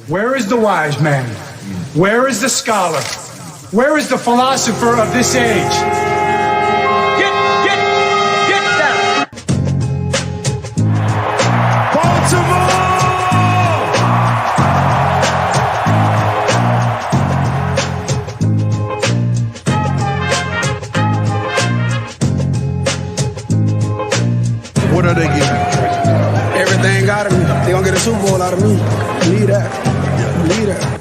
Where is the wise man? Where is the scholar? Where is the philosopher of this age? Get down! Baltimore! What are they getting? Everything out of me. They gonna get a Super Bowl out of me. Believe that. Believe that.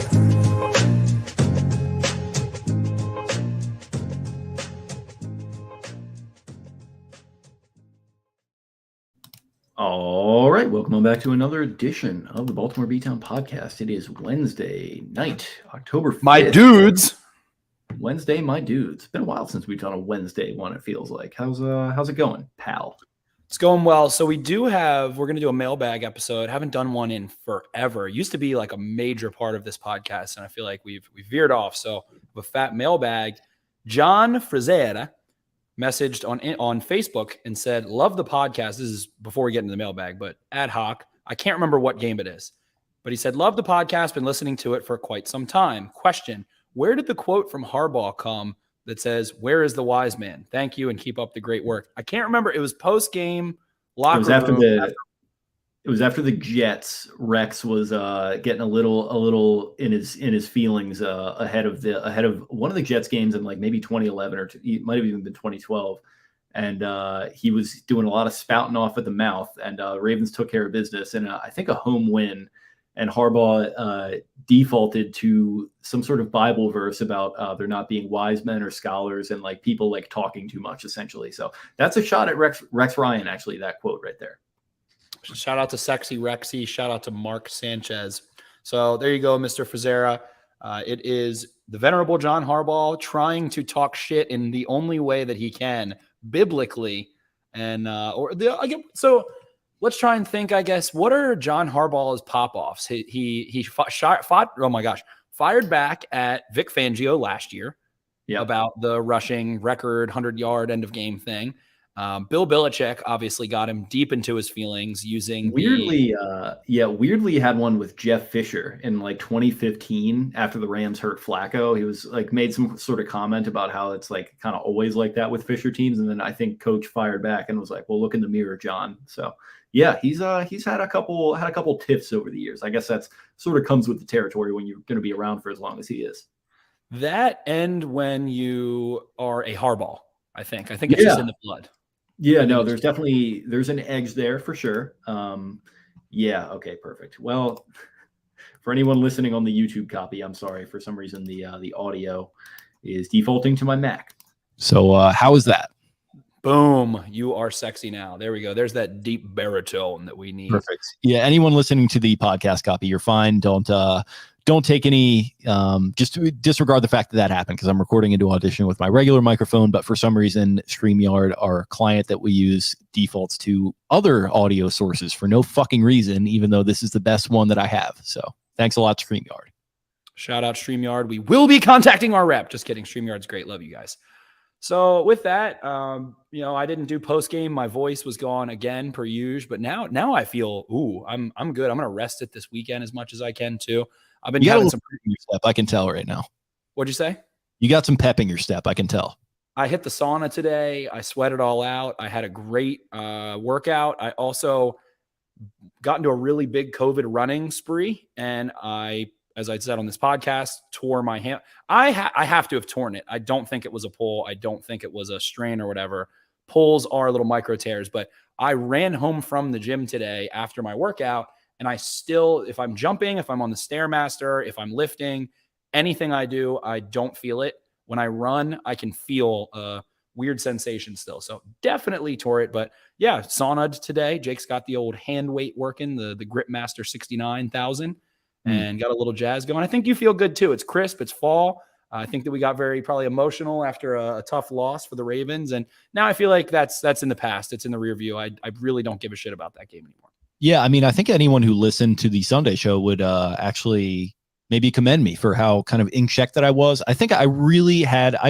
All right, welcome on back to another edition of the Baltimore Beatdown podcast. It is Wednesday night, October 5th. My dudes. Wednesday, my dudes. It's been a while since we've done a Wednesday one, it feels like. How's it going, pal? It's going well. So we're going to do a mailbag episode. Haven't done one in forever. It used to be like a major part of this podcast, and I feel like we've veered off. So a fat mailbag. John Frizera messaged on Facebook and said, love the podcast. This is before we get into the mailbag, but ad hoc. I can't remember what game it is, but he said, love the podcast. Been listening to it for quite some time. Question, where did the quote from Harbaugh come that says, where is the wise man? Thank you and keep up the great work. I can't remember. It was post-game locker room. It was after the Jets. Rex was getting a little in his feelings ahead of one of the Jets games in like maybe 2011 or it might have even been 2012. And he was doing a lot of spouting off at the mouth, and Ravens took care of business. And I think a home win, and Harbaugh defaulted to some sort of Bible verse about there not being wise men or scholars and like people like talking too much, essentially. So that's a shot at Rex Ryan, actually, that quote right there. Shout out to Sexy Rexy. Shout out to Mark Sanchez. So there you go, Mr. Frizera. It is the venerable John Harbaugh trying to talk shit in the only way that he can, biblically. And so let's try and think, I guess, what are John Harbaugh's pop-offs? He fired back at Vic Fangio last year about the rushing record 100-yard end-of-game thing. Bill Belichick obviously got him deep into his feelings using weirdly had one with Jeff Fisher in like 2015 after the Rams hurt Flacco. He was like made some sort of comment about how it's like kind of always like that with Fisher teams, and then I think coach fired back and was like, well, look in the mirror, John. So yeah, he's had a couple tiffs over the years. I guess that's sort of comes with the territory when you're going to be around for as long as he is. That and when you are a Harbaugh, I think it's just in the blood. Yeah, no, there's an edge there for sure. Yeah, okay, perfect. Well, for anyone listening on the YouTube copy, I'm sorry, for some reason the audio is defaulting to my Mac. So how is that? Boom, you are sexy now. There we go. There's that deep baritone that we need. Perfect. Yeah, anyone listening to the podcast copy, you're fine. Don't take any, just disregard the fact that happened, because I'm recording into Audition with my regular microphone, but for some reason, StreamYard, our client that we use, defaults to other audio sources for no fucking reason, even though this is the best one that I have. So thanks a lot, StreamYard. Shout out StreamYard. We will be contacting our rep. Just kidding. StreamYard's great. Love you guys. So with that, I didn't do post game. My voice was gone again per usual, but now I feel, I'm good. I'm going to rest it this weekend as much as I can too. I've been having some pep in your step. I can tell right now. What'd you say? You got some pep in your step. I can tell. I hit the sauna today. I sweat it all out. I had a great workout. I also got into a really big COVID running spree, and as I said on this podcast, tore my hand. I have to have torn it. I don't think it was a pull. I don't think it was a strain or whatever. Pulls are little micro tears, but I ran home from the gym today after my workout, and I still, if I'm jumping, if I'm on the Stairmaster, if I'm lifting, anything I do, I don't feel it. When I run, I can feel a weird sensation still. So definitely tore it. But yeah, sauna'd today. Jake's got the old hand weight working, the Gripmaster 69,000, and got a little jazz going. I think you feel good too. It's crisp. It's fall. I think that we got very probably emotional after a tough loss for the Ravens. And now I feel like that's in the past. It's in the rear view. I really don't give a shit about that game anymore. Yeah, I mean, I think anyone who listened to the Sunday show would actually maybe commend me for how kind of in check that I was. I think I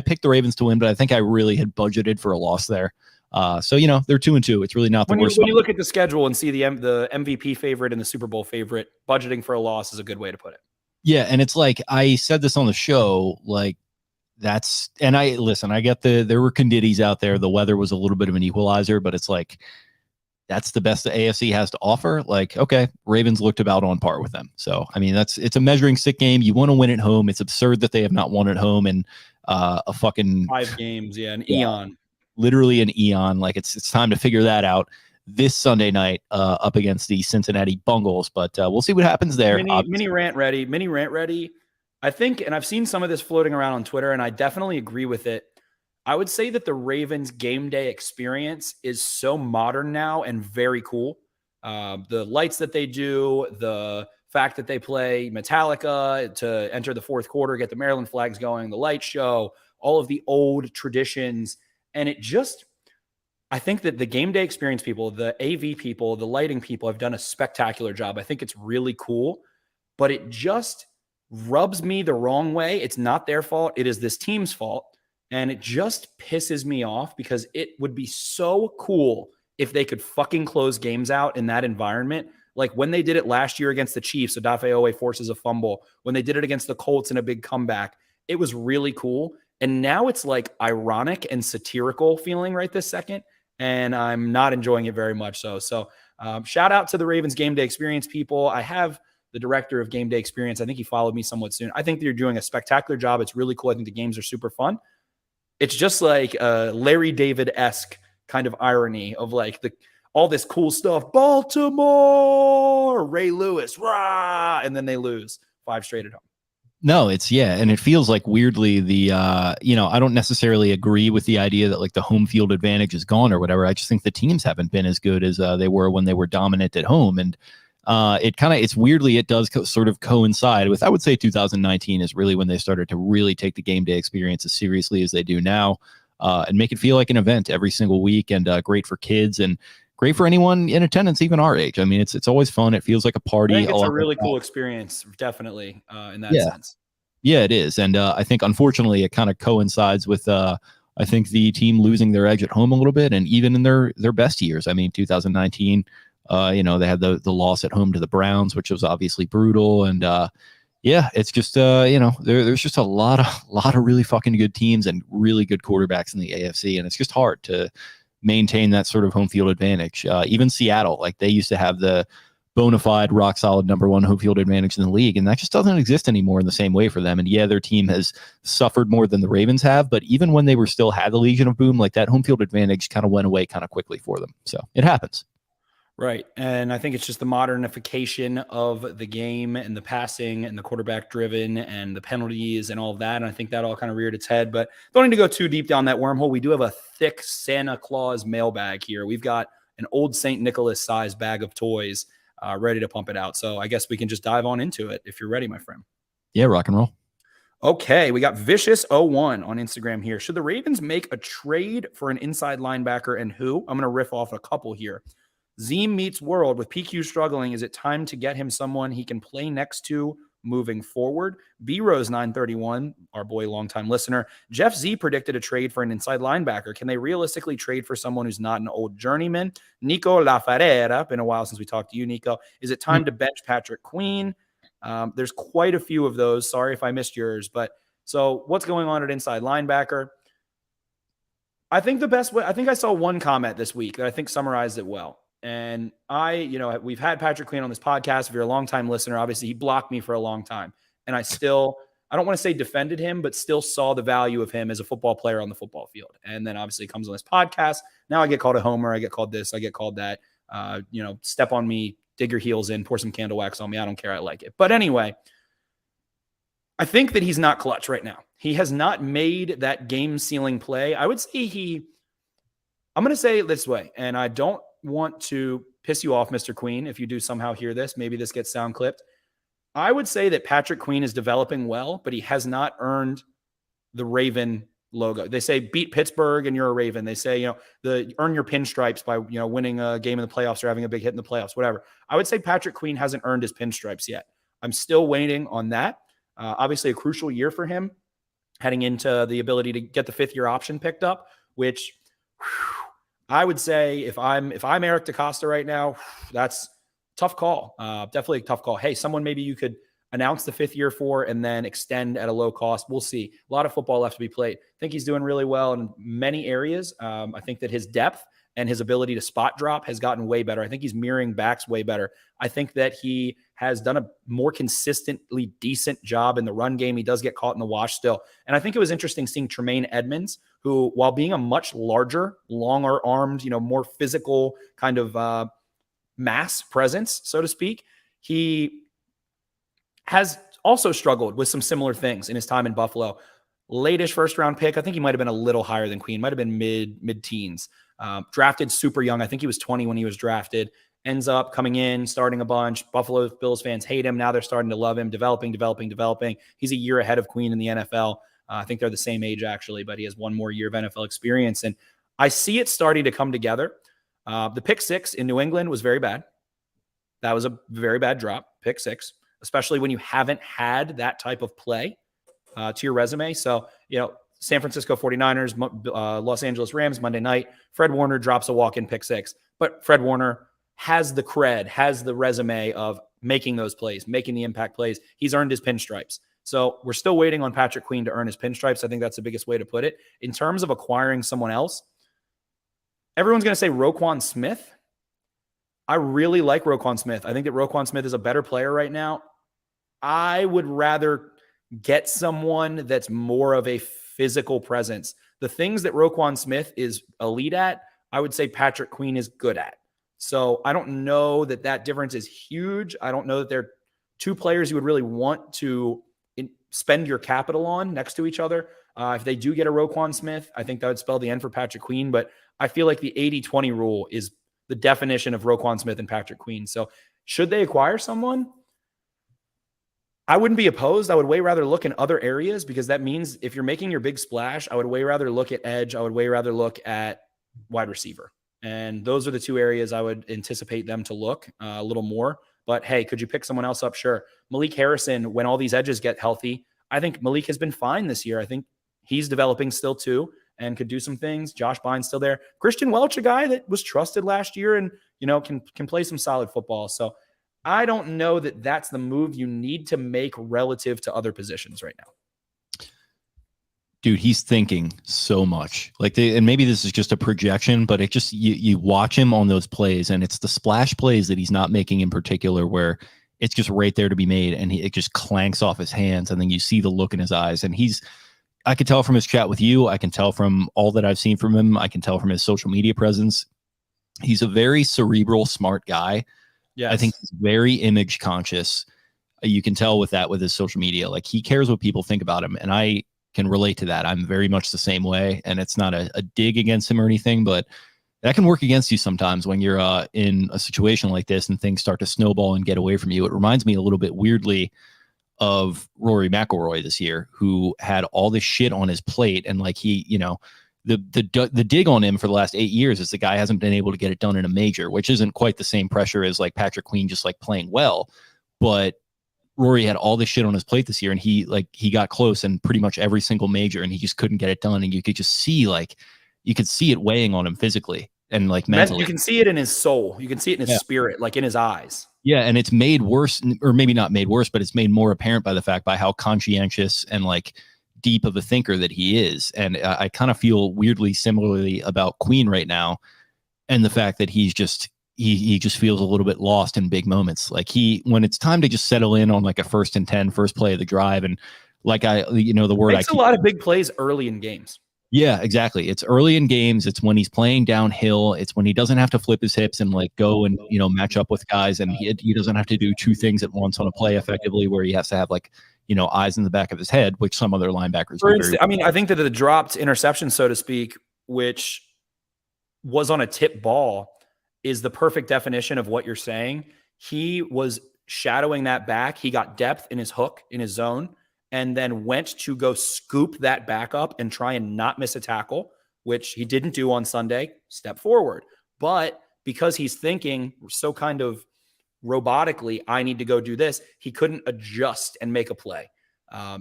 picked the Ravens to win, but I think I really had budgeted for a loss there. So, they're 2-2. It's really not the worst. When you look at the schedule and see the MVP favorite and the Super Bowl favorite, budgeting for a loss is a good way to put it. Yeah. And it's like, I said this on the show, like I get there were conditions out there. The weather was a little bit of an equalizer, but it's like, that's the best the AFC has to offer. Like, okay, Ravens looked about on par with them. So, I mean, it's a measuring stick game. You want to win at home. It's absurd that they have not won at home in a fucking 5 games. Yeah. Eon. Literally an eon. Like it's time to figure that out this Sunday night up against the Cincinnati Bengals. But we'll see what happens there. Mini rant ready. I think, and I've seen some of this floating around on Twitter, and I definitely agree with it. I would say that the Ravens game day experience is so modern now and very cool. The lights that they do, the fact that they play Metallica to enter the fourth quarter, get the Maryland flags going, the light show, all of the old traditions. And I think that the game day experience people, the AV people, the lighting people have done a spectacular job. I think it's really cool, but it just rubs me the wrong way. It's not their fault. It is this team's fault. And it just pisses me off because it would be so cool if they could fucking close games out in that environment. Like when they did it last year against the Chiefs, Odafe Owe forces a fumble. When they did it against the Colts in a big comeback, it was really cool. And now it's like ironic and satirical feeling right this second. And I'm not enjoying it very much so. So shout out to the Ravens game day experience people. I have the director of game day experience. I think he followed me somewhat soon. I think they're doing a spectacular job. It's really cool. I think the games are super fun. It's just like Larry David-esque kind of irony of like all this cool stuff. Baltimore, Ray Lewis, rah, and then they lose 5 straight at home. No, and it feels like weirdly I don't necessarily agree with the idea that like the home field advantage is gone or whatever. I just think the teams haven't been as good as they were when they were dominant at home, and it does sort of coincide with, I would say 2019 is really when they started to really take the game day experience as seriously as they do now, and make it feel like an event every single week, and great for kids and great for anyone in attendance, even our age. I mean, it's always fun. It feels like a party. I think it's a really cool experience, definitely, in that sense. Yeah, it is. And I think, unfortunately, it kind of coincides with, I think, the team losing their edge at home a little bit, and even in their best years. I mean, 2019, they had the loss at home to the Browns, which was obviously brutal. And it's just, there's just a lot of really fucking good teams and really good quarterbacks in the AFC. And it's just hard to maintain that sort of home field advantage. Even Seattle, like they used to have the bona fide rock solid number 1 home field advantage in the league. And that just doesn't exist anymore in the same way for them. And yeah, their team has suffered more than the Ravens have, but even when they still had the Legion of Boom, like that home field advantage kind of went away kind of quickly for them. So it happens. Right. And I think it's just the modernification of the game and the passing and the quarterback driven and the penalties and all of that. And I think that all kind of reared its head, but don't need to go too deep down that wormhole. We do have a thick Santa Claus mailbag here. We've got an old St. Nicholas size bag of toys ready to pump it out. So I guess we can just dive on into it if you're ready, my friend. Yeah, rock and roll. Okay, we got Vicious01 on Instagram here. Should the Ravens make a trade for an inside linebacker, and who? I'm going to riff off a couple here. Zeem meets World with PQ struggling. Is it time to get him someone he can play next to moving forward? B-Rose 931, our boy, longtime listener. Jeff Z predicted a trade for an inside linebacker. Can they realistically trade for someone who's not an old journeyman? Nico LaFerrera, been a while since we talked to you, Nico. Is it time to bench Patrick Queen? There's quite a few of those. Sorry if I missed yours. But so what's going on at inside linebacker? I think the best way, I think I saw one comment this week that I think summarized it well. And we've had Patrick Queen on this podcast. If you're a longtime listener, obviously he blocked me for a long time. And I don't want to say defended him, but still saw the value of him as a football player on the football field. And then obviously he comes on this podcast. Now I get called a homer. I get called this. I get called that. Step on me, dig your heels in, pour some candle wax on me. I don't care. I like it. But anyway, I think that he's not clutch right now. He has not made that game sealing play. I would say I'm going to say it this way, and I don't want to piss you off, Mr. Queen. If you do somehow hear this, maybe this gets sound clipped. I would say that Patrick Queen is developing well, but he has not earned the Raven logo. They say beat Pittsburgh and you're a Raven. They say, earn your pinstripes by, winning a game in the playoffs or having a big hit in the playoffs, whatever. I would say Patrick Queen hasn't earned his pinstripes yet. I'm still waiting on that. Obviously a crucial year for him heading into the ability to get the 5th-year option picked up, which I would say if I'm Eric DeCosta right now, that's tough call. Definitely a tough call. Hey, someone maybe you could announce the 5th year for and then extend at a low cost. We'll see. A lot of football left to be played. I think he's doing really well in many areas. I think that his depth and his ability to spot drop has gotten way better. I think he's mirroring backs way better. I think that he has done a more consistently decent job in the run game. He does get caught in the wash still. And I think it was interesting seeing Tremaine Edmonds, who, while being a much larger, longer armed, more physical kind of mass presence, so to speak, he has also struggled with some similar things in his time in Buffalo. Late-ish first-round pick. I think he might have been a little higher than Queen. Might have been mid-teens. Drafted super young. I think he was 20 when he was drafted. Ends up coming in, starting a bunch. Buffalo Bills fans hate him. Now they're starting to love him. Developing. He's a year ahead of Queen in the NFL. I think they're the same age, actually, but he has one more year of NFL experience. And I see it starting to come together. The pick 6 in New England was very bad. That was a very bad drop, pick 6, especially when you haven't had that type of play to your resume. So, San Francisco 49ers, Los Angeles Rams, Monday night, Fred Warner drops a walk-in pick 6. But Fred Warner has the cred, has the resume of making those plays, making the impact plays. He's earned his pinstripes. So we're still waiting on Patrick Queen to earn his pinstripes. I think that's the biggest way to put it. In terms of acquiring someone else, everyone's going to say Roquan Smith. I really like Roquan Smith. I think that Roquan Smith is a better player right now. I would rather get someone that's more of a physical presence. The things that Roquan Smith is elite at, I would say Patrick Queen is good at. So I don't know that difference is huge. I don't know that they're two players you would really want to spend your capital on next to each other. If they do get a Roquan Smith, I think that would spell the end for Patrick Queen. But I feel like the 80-20 rule is the definition of Roquan Smith and Patrick Queen. So should they acquire someone? I wouldn't be opposed. I would way rather look in other areas, because that means if you're making your big splash, I would way rather look at edge. I would way rather look at wide receiver. And those are the two areas I would anticipate them to look a little more. But hey, could you pick someone else up? Sure. Malik Harrison, when all these edges get healthy, I think Malik has been fine this year. I think he's developing still too and could do some things. Josh Bynes still there. Christian Welch, a guy that was trusted last year and, can play some solid football. So I don't know that that's the move you need to make relative to other positions right now. Dude, he's thinking so much. And maybe this is just a projection, but it just, you watch him on those plays, and it's the splash plays that he's not making in particular, where it's just right there to be made, and it just clanks off his hands, and then you see the look in his eyes. And I can tell from his chat with you, I can tell from all that I've seen from him, I can tell from his social media presence, he's a very cerebral, smart guy. Yeah, I think he's very image conscious. You can tell with his social media, he cares what people think about him, and I can relate to that. I'm very much the same way, and it's not a dig against him or anything, but that can work against you sometimes when you're in a situation like this and things start to snowball and get away from you. It reminds me a little bit weirdly of Rory McIlroy this year, who had all this shit on his plate, and the dig on him for the last 8 years is the guy hasn't been able to get it done in a major, which isn't quite the same pressure as Patrick Queen just playing well, but Rory had all this shit on his plate this year, and he got close in pretty much every single major, and he just couldn't get it done. And you could just see you could see it weighing on him physically and mentally. You can see it in his soul. You can see it in his spirit, in his eyes. Yeah, and it's made worse, or maybe not made worse, but it's made more apparent by how conscientious and deep of a thinker that he is. And I kind of feel weirdly similarly about Queen right now, and the fact that he's just he just feels a little bit lost in big moments. When it's time to just settle in on a 1st and 10, first play of the drive, and the word makes a lot of big plays early in games. Yeah, exactly. It's early in games. It's when he's playing downhill. It's when he doesn't have to flip his hips and go and match up with guys, and he doesn't have to do two things at once on a play effectively, where he has to have eyes in the back of his head, which some other linebackers do. I think that the dropped interception, so to speak, which was on a tip ball, is the perfect definition of what you're saying. He was shadowing that back. He got depth in his hook, in his zone, and then went to go scoop that back up and try and not miss a tackle, which he didn't do on Sunday. Step forward. But because he's thinking so kind of robotically, I need to go do this, he couldn't adjust and make a play.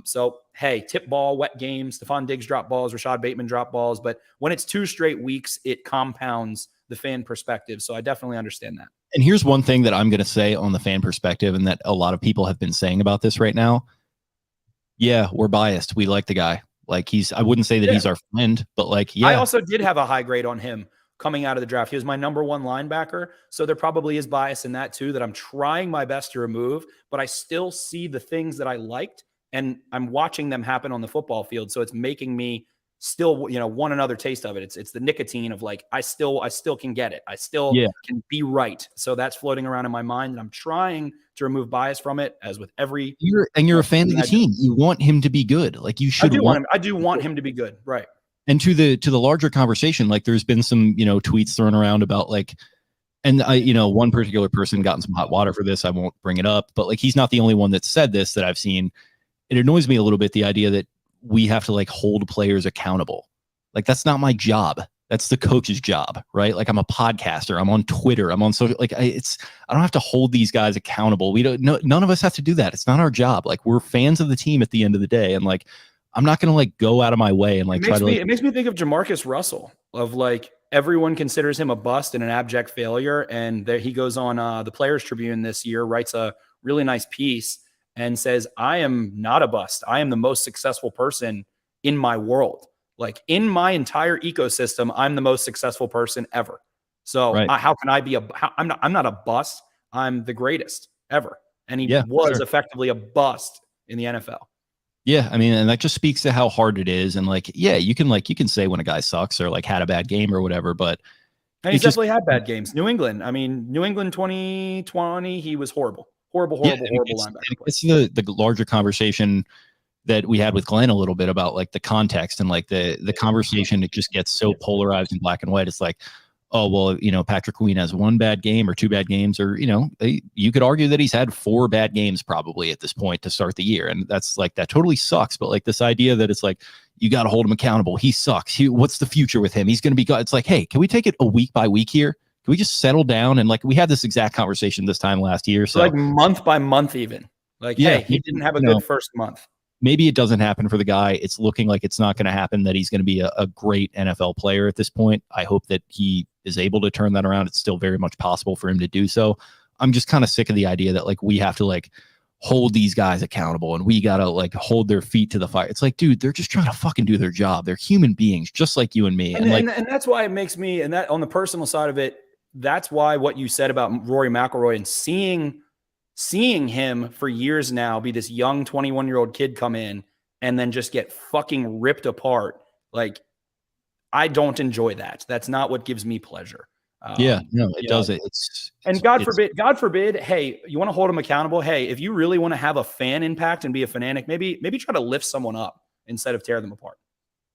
So, hey, tip ball, wet games, Stephon Diggs drop balls, Rashad Bateman drop balls. But when it's 2 straight weeks, it compounds the fan perspective. So I definitely understand that. And here's one thing that I'm going to say on the fan perspective, and that a lot of people have been saying about this right now. Yeah, we're biased. We like the guy. Like I wouldn't say that he's our friend, but like, yeah. I also did have a high grade on him coming out of the draft. He was my number 1 linebacker. So there probably is bias in that too, that I'm trying my best to remove, but I still see the things that I liked and I'm watching them happen on the football field. So it's making me still, want another taste of it. It's the nicotine of like, I still can get it. I still can be right. So that's floating around in my mind, and I'm trying to remove bias from it, as with every. You're a fan of the team. You want him to be good. Like you should. I do want him to be good. Right. And to the larger conversation, like there's been some, tweets thrown around about like, and one particular person got in some hot water for this. I won't bring it up, but like, he's not the only one that said this that I've seen. It annoys me a little bit, the idea that we have to like hold players accountable. Like that's not my job. That's the coach's job, right? Like I'm a podcaster. I'm on Twitter. I'm on social. Like I don't have to hold these guys accountable. None of us have to do that. It's not our job. Like we're fans of the team at the end of the day. And like, I'm not going to like go out of my way and like it makes me think of Jamarcus Russell, of like everyone considers him a bust and an abject failure. And there he goes on the Players Tribune this year, writes a really nice piece and says, I am not a bust. I am the most successful person in my world. Like in my entire ecosystem, I'm the most successful person ever. So how can I be I'm not a bust. I'm the greatest ever. And he was effectively a bust in the NFL. Yeah, I mean, and that just speaks to how hard it is. And like, yeah, you can say when a guy sucks or like had a bad game or whatever, but and he's definitely had bad games. New England 2020, he was horrible linebacker. It's the larger conversation that we had with Glenn a little bit about like the context and like the conversation. It just gets so polarized in black and white. It's like, oh, well, Patrick Queen has 1 bad game or 2 bad games, or, you could argue that he's had 4 bad games probably at this point to start the year. And that's like, that totally sucks. But like this idea that it's like, you got to hold him accountable. He sucks. What's the future with him? He's going to be good. It's like, hey, can we take it a week by week here? Can we just settle down? And like, we had this exact conversation this time last year. So like month by month, even like, hey, he didn't have a good first month. Maybe it doesn't happen for the guy. It's looking like it's not going to happen, that he's going to be a great NFL player at this point. I hope that he is able to turn that around. It's still very much possible for him to do so. I'm just kind of sick of the idea that like we have to like hold these guys accountable and we got to like hold their feet to the fire. It's like, dude, they're just trying to fucking do their job. They're human beings just like you and me. And that's why it makes me, and that on the personal side of it, that's why what you said about Rory McIlroy and seeing him for years now be this young 21-year-old kid come in and then just get fucking ripped apart. Like, I don't enjoy that. That's not what gives me pleasure. It doesn't. God forbid, hey, you want to hold him accountable? Hey, if you really want to have a fan impact and be a fanatic, maybe try to lift someone up instead of tear them apart.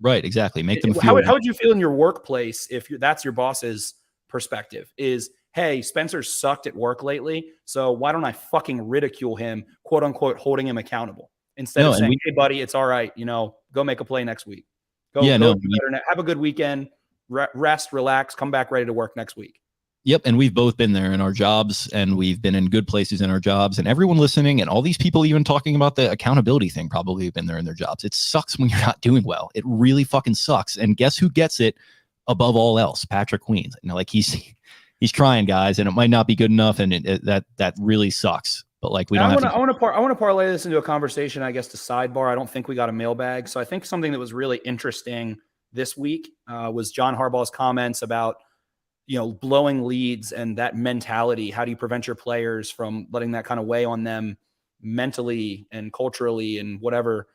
Right, exactly. Make them feel. How would you feel in your workplace if that's your boss's perspective? Is, hey, Spencer sucked at work lately, so why don't I fucking ridicule him, quote unquote, holding him accountable, instead of saying, hey, buddy, it's all right, go make a play next week. Have a good weekend, rest, relax, come back ready to work next week. Yep, and we've both been there in our jobs, and we've been in good places in our jobs, and everyone listening and all these people even talking about the accountability thing probably have been there in their jobs. It sucks when you're not doing well. It really fucking sucks. And guess who gets it above all else? Patrick Queen. Like he's trying, guys, and it might not be good enough, and that really sucks. But like I want to parlay this into a conversation, I guess, to sidebar. I don't think we got a mailbag, so I think something that was really interesting this week was John Harbaugh's comments about blowing leads and that mentality. How do you prevent your players from letting that kind of weigh on them mentally and culturally and whatever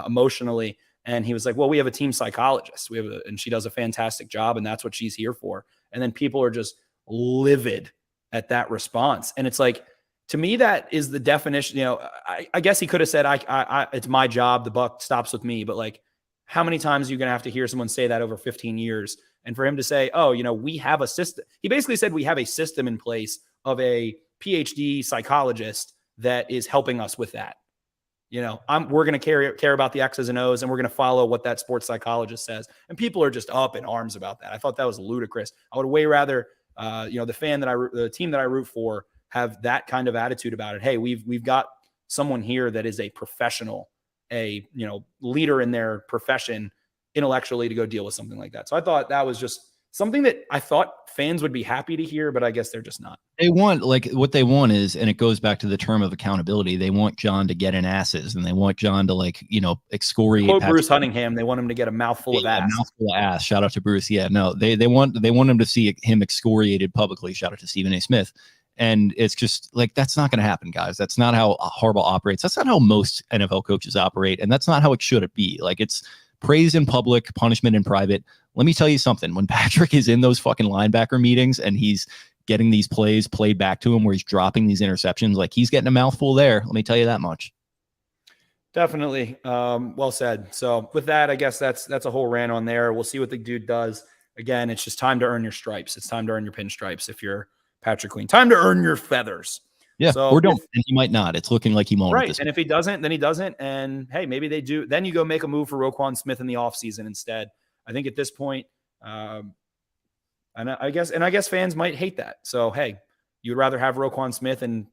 emotionally? And he was like, well, we have a team psychologist. And she does a fantastic job, and that's what she's here for. And then people are just livid at that response. And it's like, to me, that is the definition. I guess he could have said, I it's my job. The buck stops with me. But like, how many times are you going to have to hear someone say that over 15 years? And for him to say, oh, we have a system. He basically said we have a system in place of a PhD psychologist that is helping us with that. We're going to care about the X's and O's, and we're going to follow what that sports psychologist says. And people are just up in arms about that. I thought that was ludicrous. I would way rather, the team that I root for have that kind of attitude about it. Hey, we've got someone here that is a professional a, leader in their profession intellectually to go deal with something like that. So I thought that was just something that I thought fans would be happy to hear, but I guess they're just not. They want, like, what they want is, and it goes back to the term of accountability. They want John to get in asses, and they want John to, like, excoriate. Quote Bruce Hunningham, they want him to get a mouthful of ass. A mouthful of ass. Shout out to Bruce. Yeah, no, they want him to see him excoriated publicly. Shout out to Stephen A. Smith. And it's just like, that's not going to happen, guys. That's not how Harbaugh operates. That's not how most NFL coaches operate. And that's not how it should be. Like, it's praise in public, punishment in private. Let me tell you something. When Patrick is in those fucking linebacker meetings and he's getting these plays played back to him where he's dropping these interceptions, like, he's getting a mouthful there. Let me tell you that much. Definitely. Well said. So with that, I guess that's a whole rant on there. We'll see what the dude does. Again, it's just time to earn your stripes. It's time to earn your pinstripes if you're Patrick Queen. Time to earn your feathers. Yeah, so or don't. And he might not. It's looking like he won't. Right. And if he doesn't, then he doesn't. And hey, maybe they do. Then you go make a move for Roquan Smith in the offseason instead. I think at this point, and I guess fans might hate that. So hey, you'd rather have Roquan Smith and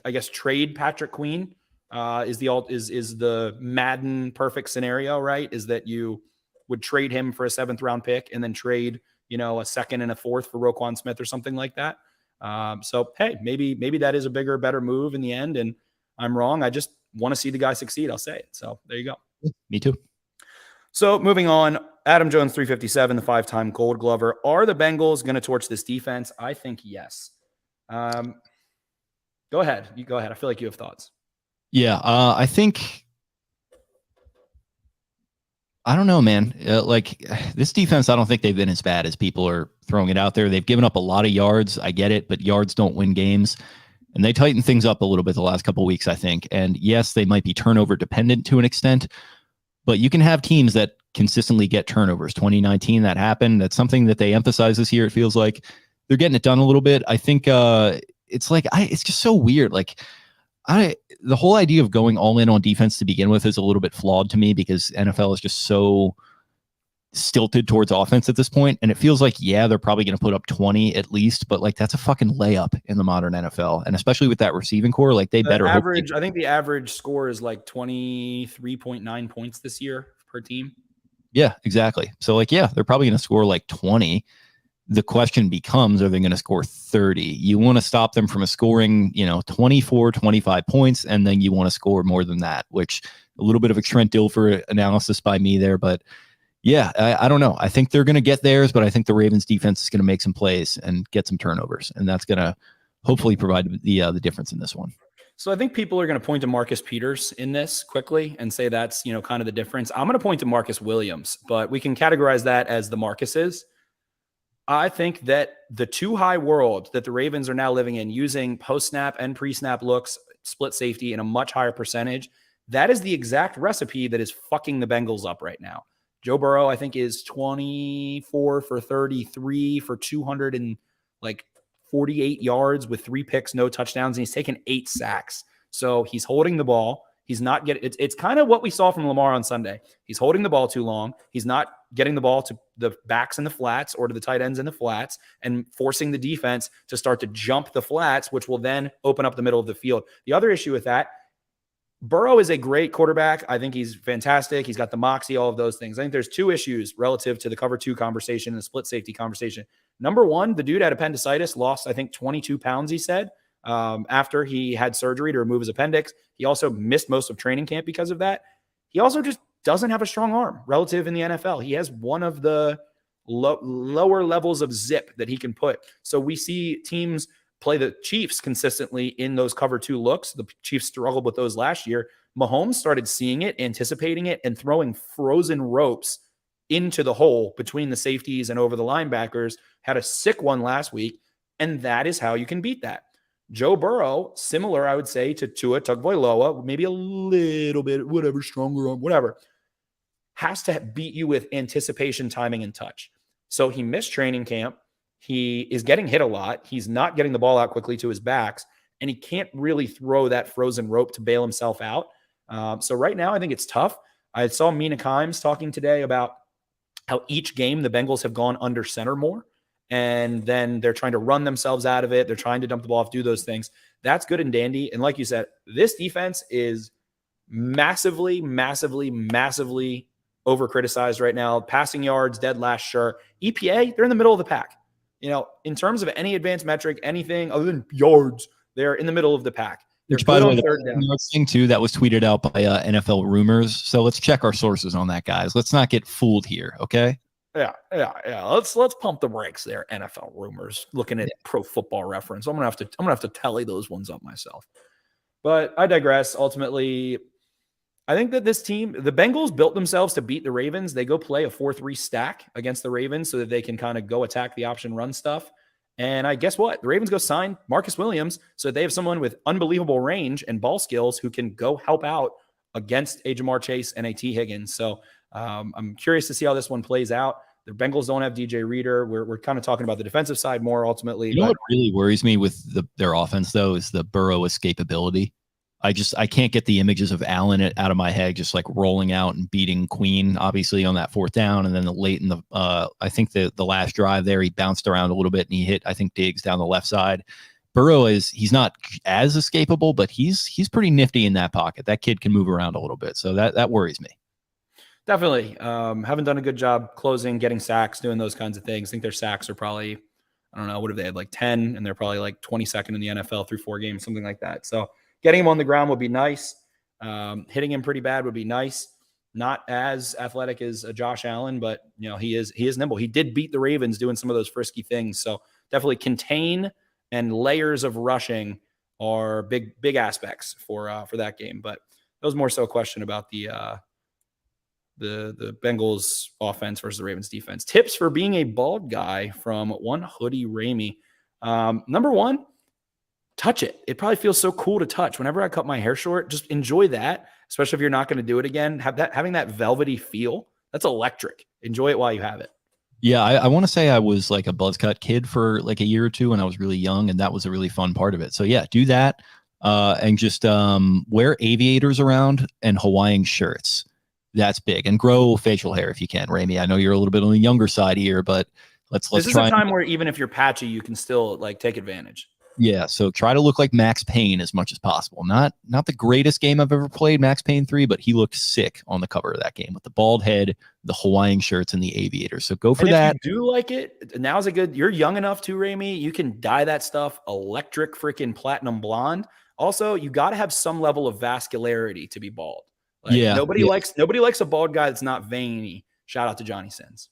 I guess trade Patrick Queen is the Madden perfect scenario, right? Is that you would trade him for a 7th round pick and then trade, a 2nd and a 4th for Roquan Smith or something like that. So hey, maybe that is a bigger, better move in the end. And I'm wrong. I just want to see the guy succeed. I'll say it. So there you go. Me too. So moving on, Adam Jones, 357, the 5-time Gold Glover. Are the Bengals going to torch this defense? I think yes. Go ahead. You go ahead. I feel like you have thoughts. Yeah. I think, I don't know, man. Like, this defense, I don't think they've been as bad as people are throwing it out there. They've given up a lot of yards. I get it, but yards don't win games. And they tightened things up a little bit the last couple of weeks, I think. And yes, they might be turnover dependent to an extent, but you can have teams that consistently get turnovers. 2019, that happened. That's something that they emphasize this year. It feels like they're getting it done a little bit. I think it's just so weird. Like, the whole idea of going all in on defense to begin with is a little bit flawed to me because NFL is just so stilted towards offense at this point. And it feels like, yeah, they're probably going to put up 20 at least, but like, that's a fucking layup in the modern NFL. And especially with that receiving core, like they better average. I think the average score is like 23.9 points this year per team. Yeah, exactly. So like, yeah, they're probably going to score like 20. The question becomes, are they going to score 30? You want to stop them from scoring, 24, 25 points, and then you want to score more than that, which a little bit of a Trent Dilfer analysis by me there. But yeah, I don't know. I think they're going to get theirs, but I think the Ravens defense is going to make some plays and get some turnovers, and that's going to hopefully provide the difference in this one. So I think people are going to point to Marcus Peters in this quickly and say that's, kind of the difference. I'm going to point to Marcus Williams, but we can categorize that as the Marcuses. I think that the too high world that the Ravens are now living in, using post-snap and pre-snap looks, split safety in a much higher percentage, that is the exact recipe that is fucking the Bengals up right now. Joe Burrow, I think, is 24 for 33 for 248 yards with 3 picks, no touchdowns, and he's taken 8 sacks. So he's holding the ball. He's not getting it's kind of what we saw from Lamar on Sunday. He's holding the ball too long. He's not getting the ball to the backs in the flats or to the tight ends in the flats and forcing the defense to start to jump the flats, which will then open up the middle of the field. The other issue with that, Burrow is a great quarterback. I think he's fantastic. He's got the moxie, all of those things. I think there's 2 issues relative to the cover 2 conversation and the split safety conversation. Number one, the dude had appendicitis, lost, I think, 22 pounds, he said. After he had surgery to remove his appendix. He also missed most of training camp because of that. He also just doesn't have a strong arm relative in the NFL. He has one of the lower levels of zip that he can put. So we see teams play the Chiefs consistently in those cover 2 looks. The Chiefs struggled with those last year. Mahomes started seeing it, anticipating it, and throwing frozen ropes into the hole between the safeties and over the linebackers. Had a sick one last week, and that is how you can beat that. Joe Burrow, similar, I would say, to Tua Tagovailoa, maybe a little bit, whatever, stronger arm, whatever, has to beat you with anticipation, timing, and touch. So he missed training camp. He is getting hit a lot. He's not getting the ball out quickly to his backs, and he can't really throw that frozen rope to bail himself out. So right now, I think it's tough. I saw Mina Kimes talking today about how each game the Bengals have gone under center more. And then they're trying to run themselves out of it. They're trying to dump the ball off, do those things. That's good and dandy. And like you said, this defense is massively over criticized right now. Passing yards, dead last, sure. EPA, they're in the middle of the pack. In terms of any advanced metric, anything other than yards, they're in the middle of the pack. They're Which, by the way, third down. thing too that was tweeted out by NFL Rumors. So let's check our sources on that, guys. Let's not get fooled here, okay? Yeah. Let's pump the brakes there. NFL Rumors. Looking at Pro Football Reference, I'm gonna have to tally those ones up myself. But I digress. Ultimately, I think that this team, the Bengals, built themselves to beat the Ravens. They go play a 4-3 stack against the Ravens so that they can kind of go attack the option run stuff. And I guess what? The Ravens go sign Marcus Williams so they have someone with unbelievable range and ball skills who can go help out against A. Jamar Chase and A. T. Higgins. So I'm curious to see how this one plays out. The Bengals don't have DJ Reader. We're kind of talking about the defensive side more ultimately. You know what really worries me with their offense, though, is the Burrow escapability. I can't get the images of Allen out of my head, just like rolling out and beating Queen, obviously on that 4th down. And then late in the, I think the last drive there, he bounced around a little bit and he hit, I think, Diggs down the left side. Burrow he's not as escapable, but he's pretty nifty in that pocket. That kid can move around a little bit. So that worries me. Definitely. Haven't done a good job closing, getting sacks, doing those kinds of things. I think their sacks are probably, I don't know, what have they had, like 10, and they're probably like 22nd in the NFL through 4 games, something like that. So getting him on the ground would be nice. Hitting him pretty bad would be nice. Not as athletic as Josh Allen, but he is nimble. He did beat the Ravens doing some of those frisky things. So definitely contain and layers of rushing are big aspects for that game. But that was more so a question about the Bengals offense versus the Ravens defense. Tips for being a bald guy from one Hoodie Ramey. Number one, touch it. It probably feels so cool to touch. Whenever I cut my hair short, just enjoy that, especially if you're not going to do it again. Having that velvety feel, that's electric. Enjoy it while you have it. Yeah, I want to say I was like a buzz cut kid for like a year or two when I was really young, and that was a really fun part of it. So yeah, do that and just wear aviators around and Hawaiian shirts. That's big. And grow facial hair if you can, Ramey. I know you're a little bit on the younger side here, but let's This is a time where even if you're patchy, you can still like take advantage. Yeah, so try to look like Max Payne as much as possible. Not the greatest game I've ever played, Max Payne 3, but he looked sick on the cover of that game with the bald head, the Hawaiian shirts, and the aviators. So go for that. If you do like it, now's you're young enough too, Ramey. You can dye that stuff electric freaking platinum blonde. Also, you got to have some level of vascularity to be bald. Like, nobody likes a bald guy that's not veiny. Shout out to Johnny Sins.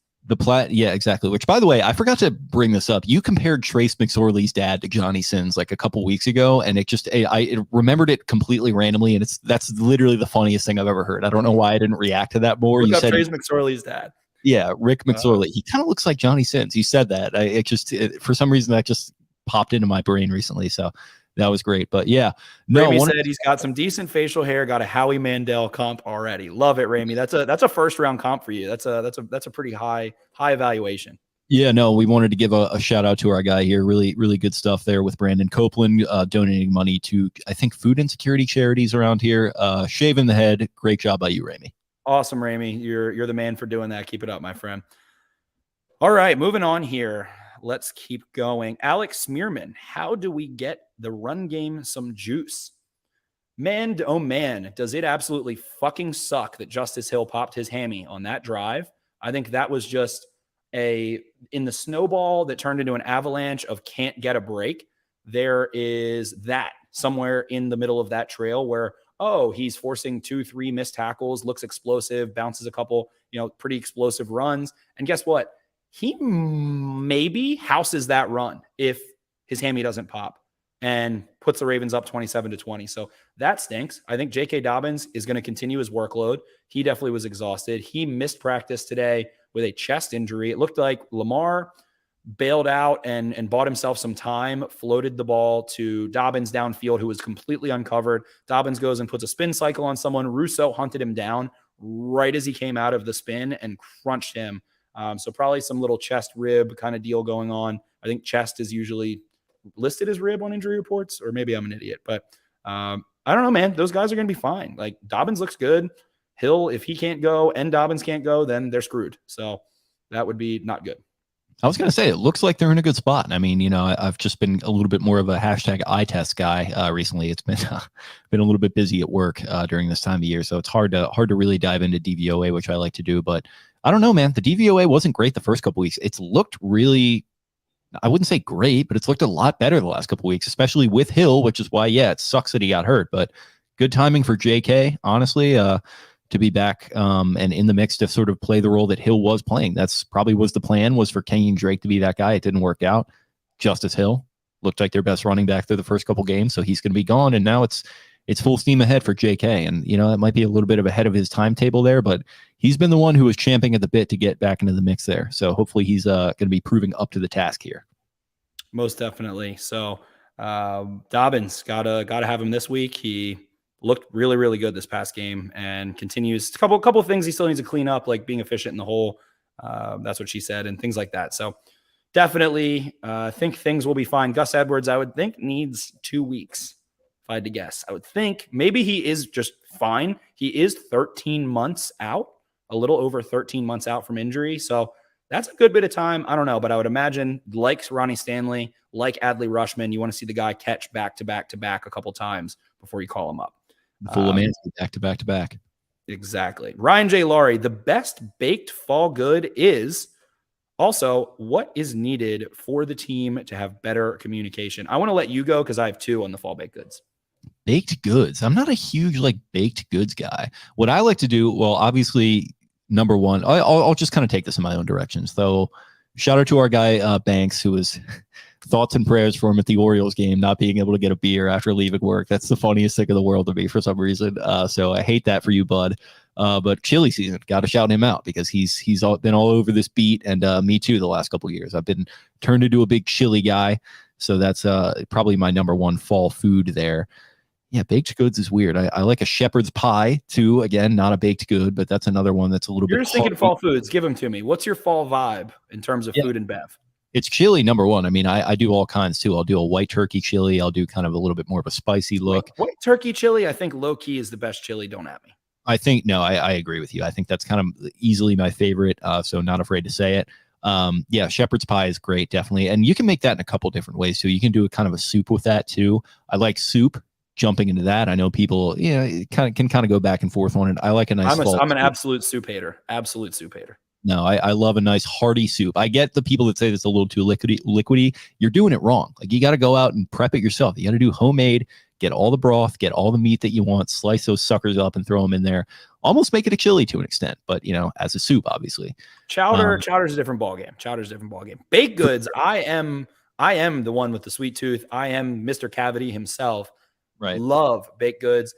Yeah, exactly. Which, by the way, I forgot to bring this up. You compared Trace McSorley's dad to Johnny Sins like a couple weeks ago, and I remembered it completely randomly, and that's literally the funniest thing I've ever heard. I don't know why I didn't react to that more. You said Trace McSorley's dad. Yeah, Rick McSorley. He kind of looks like Johnny Sins. You said that. For some reason that just popped into my brain recently. So that was great. But yeah, Ramey said he's got some decent facial hair. Got a Howie Mandel comp already. Love it, Ramey. That's a first round comp for you. That's a pretty high evaluation. Yeah, no, we wanted to give a shout out to our guy here. Really, really good stuff there with Brandon Copeland donating money to, I think, food insecurity charities around here. Shaving the head. Great job by you, Ramey. Awesome, Ramey. You're the man for doing that. Keep it up, my friend. All right, moving on here. Let's keep going. Alex Smearman, how do we get the run game some juice? Man, oh man, does it absolutely fucking suck that Justice Hill popped his hammy on that drive. I think that was just in the snowball that turned into an avalanche of can't get a break. There is that somewhere in the middle of that trail where, he's forcing 2-3 missed tackles, looks explosive, bounces a couple, pretty explosive runs. And guess what? He maybe houses that run if his hammy doesn't pop and puts the Ravens up 27-20. So that stinks. I think J.K. Dobbins is going to continue his workload. He definitely was exhausted. He missed practice today with a chest injury. It looked like Lamar bailed out and bought himself some time, floated the ball to Dobbins downfield, who was completely uncovered. Dobbins goes and puts a spin cycle on someone. Russo hunted him down right as he came out of the spin and crunched him. So probably some little chest rib kind of deal going on. I think chest is usually listed as rib on injury reports, or maybe I'm an idiot, but I don't know, man. Those guys are going to be fine. Like Dobbins looks good. Hill, if he can't go and Dobbins can't go, then they're screwed. So that would be not good. I was going to say, it looks like they're in a good spot. I mean, I've just been a little bit more of a hashtag eye test guy recently. It's been been a little bit busy at work during this time of year, so it's hard to really dive into DVOA, which I like to do. But I don't know, man. The DVOA wasn't great the first couple weeks. It's looked really, I wouldn't say great, but it's looked a lot better the last couple weeks, especially with Hill, which is why, it sucks that he got hurt. But good timing for JK, honestly. To be back and in the mix to sort of play the role that Hill was playing. That's probably was the plan, was for Kenyon Drake to be that guy. It didn't work out. Justice Hill looked like their best running back through the first couple games, so he's going to be gone. And now it's full steam ahead for JK. And, it might be a little bit of ahead of his timetable there, but he's been the one who was champing at the bit to get back into the mix there. So hopefully he's going to be proving up to the task here. Most definitely. So Dobbins, gotta have him this week. He looked really, really good this past game and continues a couple of things he still needs to clean up, like being efficient in the hole. That's what she said, and things like that. So definitely think things will be fine. Gus Edwards, I would think, needs 2 weeks, if I had to guess. I would think maybe he is just fine. He is 13 months out, a little over 13 months out from injury. So that's a good bit of time. I don't know, but I would imagine, like Ronnie Stanley, like Adley Rushman, you want to see the guy catch back to back to back a couple times before you call him up. Full of man, back to back to back. Exactly. Ryan J. Laurie, the best baked fall good is also what is needed for the team to have better communication. I want to let you go because I have 2 on the fall baked goods. Baked goods. I'm not a huge baked goods guy. What I like to do, well, obviously, number one, I'll just kind of take this in my own direction. So shout out to our guy, Banks, who was thoughts and prayers for him at the Orioles game, not being able to get a beer after leaving work. That's the funniest thing in the world to me for some reason. So I hate that for you, bud. But chili season, got to shout him out because he's been all over this beat, and me too the last couple of years. I've been turned into a big chili guy. So that's probably my number one fall food there. Yeah, baked goods is weird. I like a shepherd's pie too. Again, not a baked good, but that's another one that's a little bit. You're just thinking fall foods. Give them to me. What's your fall vibe in terms of food and bev? It's chili, number one. I mean, I do all kinds too. I'll do a white turkey chili. I'll do kind of a little bit more of a spicy look. White turkey chili, I think low key is the best chili. Don't at me. I think, no, I agree with you. I think that's kind of easily my favorite. So not afraid to say it. Yeah, shepherd's pie is great, definitely. And you can make that in a couple different ways too. You can do a kind of a soup with that too. I like soup. Jumping into that, I know people, can kind of go back and forth on it. I like a nice. I'm an absolute soup hater. Absolute soup hater. No, I love a nice hearty soup. I get the people that say it's a little too liquidy. You're doing it wrong. Like, you got to go out and prep it yourself. You got to do homemade. Get all the broth. Get all the meat that you want. Slice those suckers up and throw them in there. Almost make it a chili to an extent, but as a soup, obviously. Chowder's a different ballgame. Baked goods. I am the one with the sweet tooth. I am Mr. Cavity himself. Right. Love baked goods.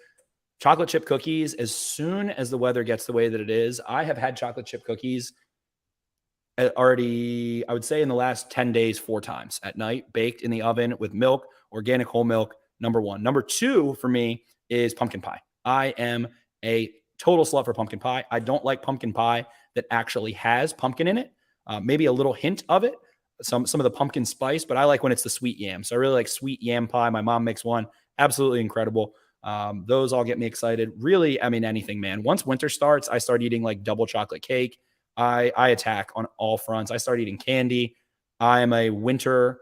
Chocolate chip cookies, as soon as the weather gets the way that it is. I have had chocolate chip cookies already, I would say, in the last 10 days, 4 times at night, baked in the oven with milk, organic whole milk, number 1. Number 2 for me is pumpkin pie. I am a total slut for pumpkin pie. I don't like pumpkin pie that actually has pumpkin in it. Maybe a little hint of it, some of the pumpkin spice, but I like when it's the sweet yam. So I really like sweet yam pie. My mom makes one. Absolutely incredible. Those all get me excited. Really, I mean, anything, man. Once winter starts, I start eating like double chocolate cake. I attack on all fronts. I start eating candy. I am a winter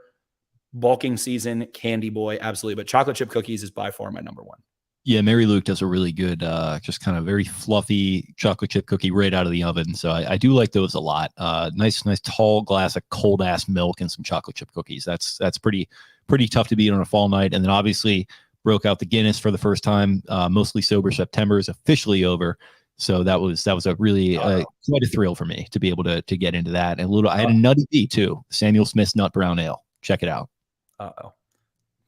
bulking season candy boy. Absolutely. But chocolate chip cookies is by far my number 1. Yeah, Mary Luke does a really good, just kind of very fluffy chocolate chip cookie right out of the oven. So I do like those a lot. Nice tall glass of cold ass milk and some chocolate chip cookies. That's pretty tough to beat on a fall night. And then obviously broke out the Guinness for the first time. Mostly sober September is officially over. So that was a really quite a thrill for me to be able to get into that. And I had a Nutty B too, Samuel Smith's Nut Brown Ale. Check it out.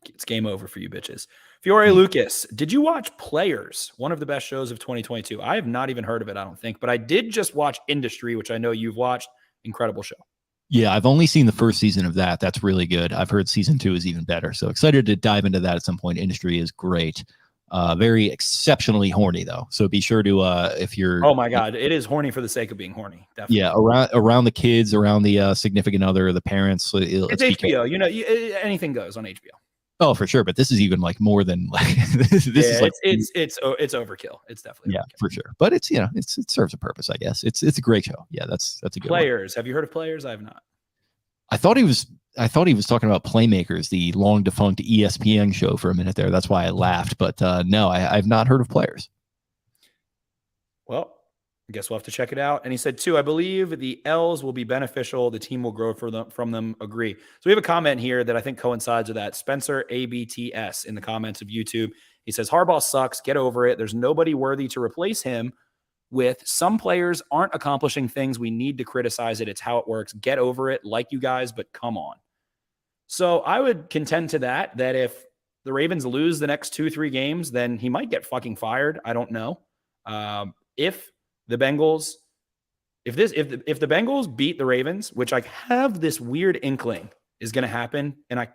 It's game over for you bitches. Fiore Lucas, did you watch Players? One of the best shows of 2022. I have not even heard of it, I don't think, but I did just watch Industry, which I know you've watched. Incredible show. Yeah, I've only seen the first season of that. That's really good. I've heard season 2 is even better. So excited to dive into that at some point. Industry is great. Very exceptionally horny though. So be sure to if you're. Oh my God, it is horny for the sake of being horny. Definitely. Yeah, around the kids, around the significant other, the parents. It's HBO. Anything goes on HBO. Oh, for sure. But this is even like more than like this is like it's overkill. It's definitely overkill. For sure. But it's it serves a purpose, I guess. It's a great show. Yeah, that's a good Players. One. Have you heard of Players? I have not. I thought he was talking about Playmakers, the long defunct ESPN show for a minute there. That's why I laughed. But no, I've not heard of Players. Well, I guess we'll have to check it out. And he said, too, I believe the L's will be beneficial. The team will grow from them. Agree. So we have a comment here that I think coincides with that. Spencer ABTS in the comments of YouTube. He says, Harbaugh sucks. Get over it. There's nobody worthy to replace him with. Some players aren't accomplishing things. We need to criticize it. It's how it works. Get over it. Like you guys, but come on. So I would contend to that if the Ravens lose the next 2-3 games, then he might get fucking fired. I don't know. If the Bengals beat the Ravens, which I have this weird inkling is going to happen, and I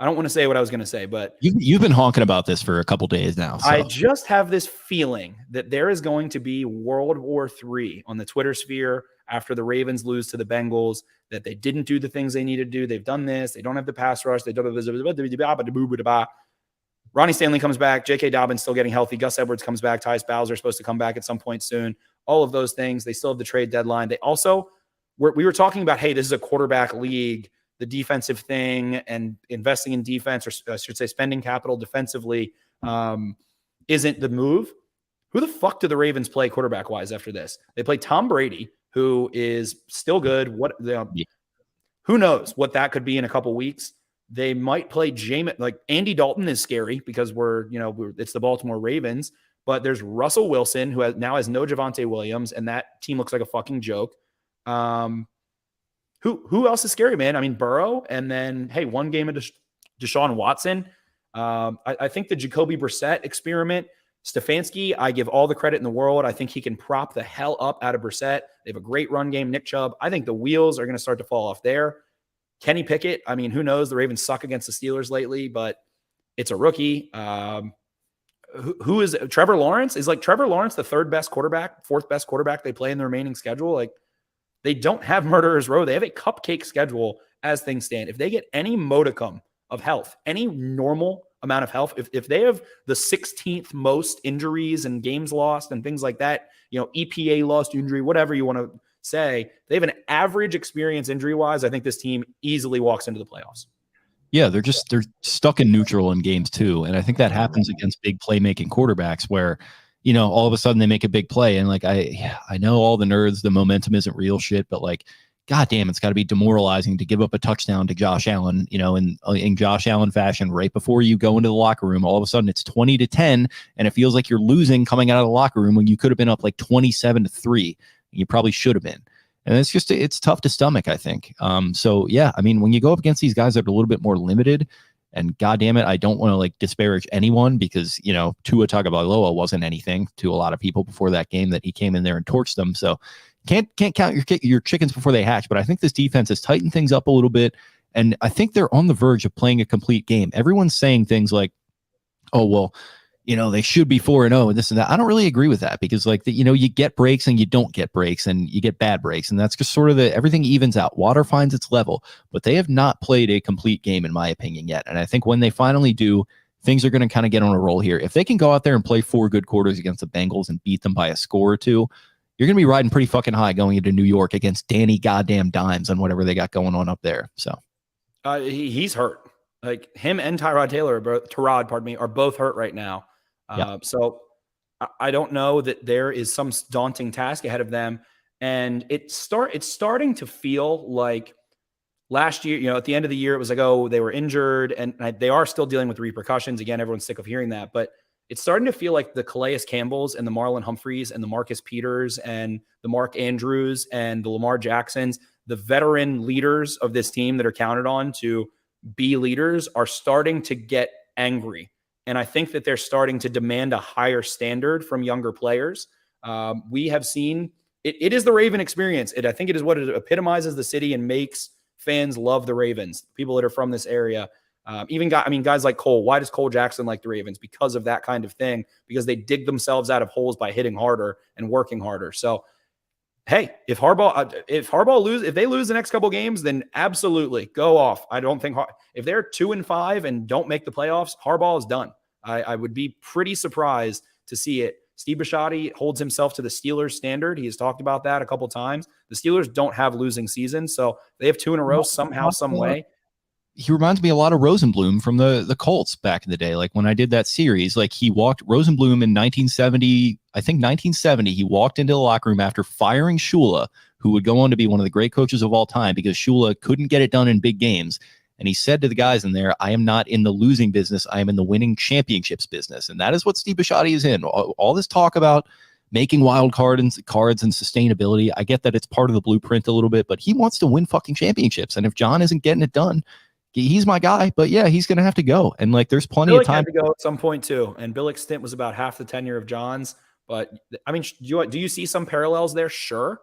don't want to say what I was going to say, but you've been honking about this for a couple days now. So. I just have this feeling that there is going to be World War III on the Twitter sphere after the Ravens lose to the Bengals, that they didn't do the things they needed to do. They've done this. They don't have the pass rush. Ronnie Stanley comes back. J.K. Dobbins still getting healthy. Gus Edwards comes back. Tyus Bowser is supposed to come back at some point soon. All of those things. They still have the trade deadline. They also, we were talking about, hey, this is a quarterback league, the defensive thing and investing in defense, or I should say spending capital defensively isn't the move. Who the fuck do the Ravens play quarterback-wise after this? They play Tom Brady, who is still good. Who knows what that could be in a couple weeks? They might play Jameis. Like Andy Dalton is scary because it's the Baltimore Ravens. But there's Russell Wilson, who now has no Javonte Williams, and that team looks like a fucking joke. Who else is scary, man? I mean, Burrow, and then hey, one game of Deshaun Watson. I think the Jacoby Brissett experiment. Stefanski, I give all the credit in the world. I think he can prop the hell up out of Brissett. They have a great run game. Nick Chubb. I think the wheels are going to start to fall off there. Kenny Pickett, I mean, who knows? The Ravens suck against the Steelers lately, but it's a rookie. Who is Trevor Lawrence? Is like Trevor Lawrence the fourth best quarterback they play in the remaining schedule? Like, they don't have Murderer's Row. They have a cupcake schedule as things stand. If they get any modicum of health, any normal amount of health, if they have the 16th most injuries and games lost and things like that, EPA lost injury, whatever you want to say, they have an average experience injury-wise. I think this team easily walks into the playoffs. Yeah, they're stuck in neutral in games too. And I think that happens against big playmaking quarterbacks where, all of a sudden they make a big play. And like, I know all the nerds, the momentum isn't real shit, but like, God damn, it's got to be demoralizing to give up a touchdown to Josh Allen, in Josh Allen fashion right before you go into the locker room. All of a sudden it's 20-10 and it feels like you're losing coming out of the locker room when you could have been up like 27-3. You probably should have been. And it's tough to stomach, I think. So yeah, I mean, when you go up against these guys that are a little bit more limited, and God damn it, I don't want to like disparage anyone because, Tua Tagovailoa wasn't anything to a lot of people before that game that he came in there and torched them. So can't count your chickens before they hatch. But I think this defense has tightened things up a little bit. And I think they're on the verge of playing a complete game. Everyone's saying things like, oh, well, they should be 4-0 and this and that. I don't really agree with that because you get breaks and you don't get breaks and you get bad breaks. And that's just sort of everything evens out. Water finds its level, but they have not played a complete game in my opinion yet. And I think when they finally do, things are going to kind of get on a roll here. If they can go out there and play 4 good quarters against the Bengals and beat them by a score or two, you're going to be riding pretty fucking high going into New York against Danny goddamn Dimes on whatever they got going on up there. So he's hurt. Like him and Tyrod, are both hurt right now. Yeah. So I don't know that there is some daunting task ahead of them. And it's starting to feel like last year, at the end of the year, it was like, oh, they were injured and they are still dealing with repercussions. Again, everyone's sick of hearing that, but it's starting to feel like the Calais Campbells and the Marlon Humphreys and the Marcus Peters and the Mark Andrews and the Lamar Jacksons, the veteran leaders of this team that are counted on to be leaders, are starting to get angry. And I think that they're starting to demand a higher standard from younger players. We have seen it is the Raven experience. I think it is what it epitomizes the city and makes fans love the Ravens, people that are from this area. Guys like Cole. Why does Cole Jackson like the Ravens? Because of that kind of thing, because they dig themselves out of holes by hitting harder and working harder. So, hey, if they lose the next couple games, then absolutely go off. I don't think if they're 2-5 and don't make the playoffs, Harbaugh is done. I would be pretty surprised to see it Steve Bisciotti holds himself to the Steelers standard. He has talked about that a couple times. The Steelers don't have losing seasons, so they have 2 in a row somehow, some way. He reminds me a lot of Rosenblum from the Colts back in the day. Like when I did that series, like he walked Rosenblum in 1970, I think 1970, he walked into the locker room after firing Shula, who would go on to be one of the great coaches of all time because Shula couldn't get it done in big games. And he said to the guys in there, I am not in the losing business. I am in the winning championships business. And that is what Steve Bisciotti is in. All this talk about making wild cards and sustainability. I get that it's part of the blueprint a little bit, but he wants to win fucking championships. And if John isn't getting it done, he's my guy. But yeah, he's going to have to go. And like, there's plenty of time to go at some point too. And Billick's stint was about half the tenure of John's. But I mean, do you see some parallels there? Sure.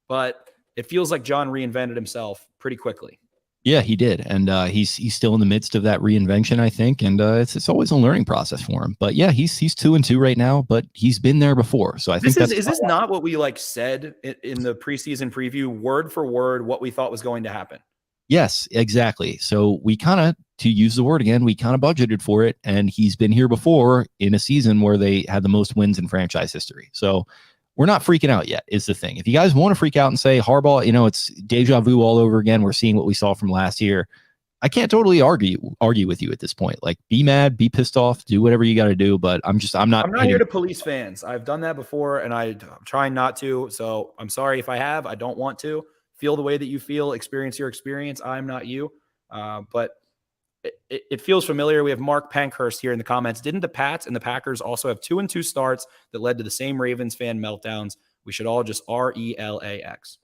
But it feels like John reinvented himself pretty quickly. Yeah, he did. And he's still in the midst of that reinvention, I think. And it's always a learning process for him. But yeah, he's 2-2 right now, but he's been there before. So I think is this not what we like said in the preseason preview, word for word, what we thought was going to happen? Yes, exactly. So we kind of, to use the word again, we kind of budgeted for it. And he's been here before in a season where they had the most wins in franchise history. So we're not freaking out yet is the thing. If you guys want to freak out and say Harbaugh, it's deja vu all over again. We're seeing what we saw from last year. I can't totally argue with you at this point. Like, be mad, be pissed off, do whatever you got to do. But I'm not here to police fans. I've done that before and I'm trying not to. So I'm sorry if I have. I don't want to. Feel the way that you feel, experience your experience. I'm not you. But it feels familiar. We have Mark Pankhurst here in the comments. Didn't the Pats and the Packers also have 2-2 starts that led to the same Ravens fan meltdowns? We should all just RELAX.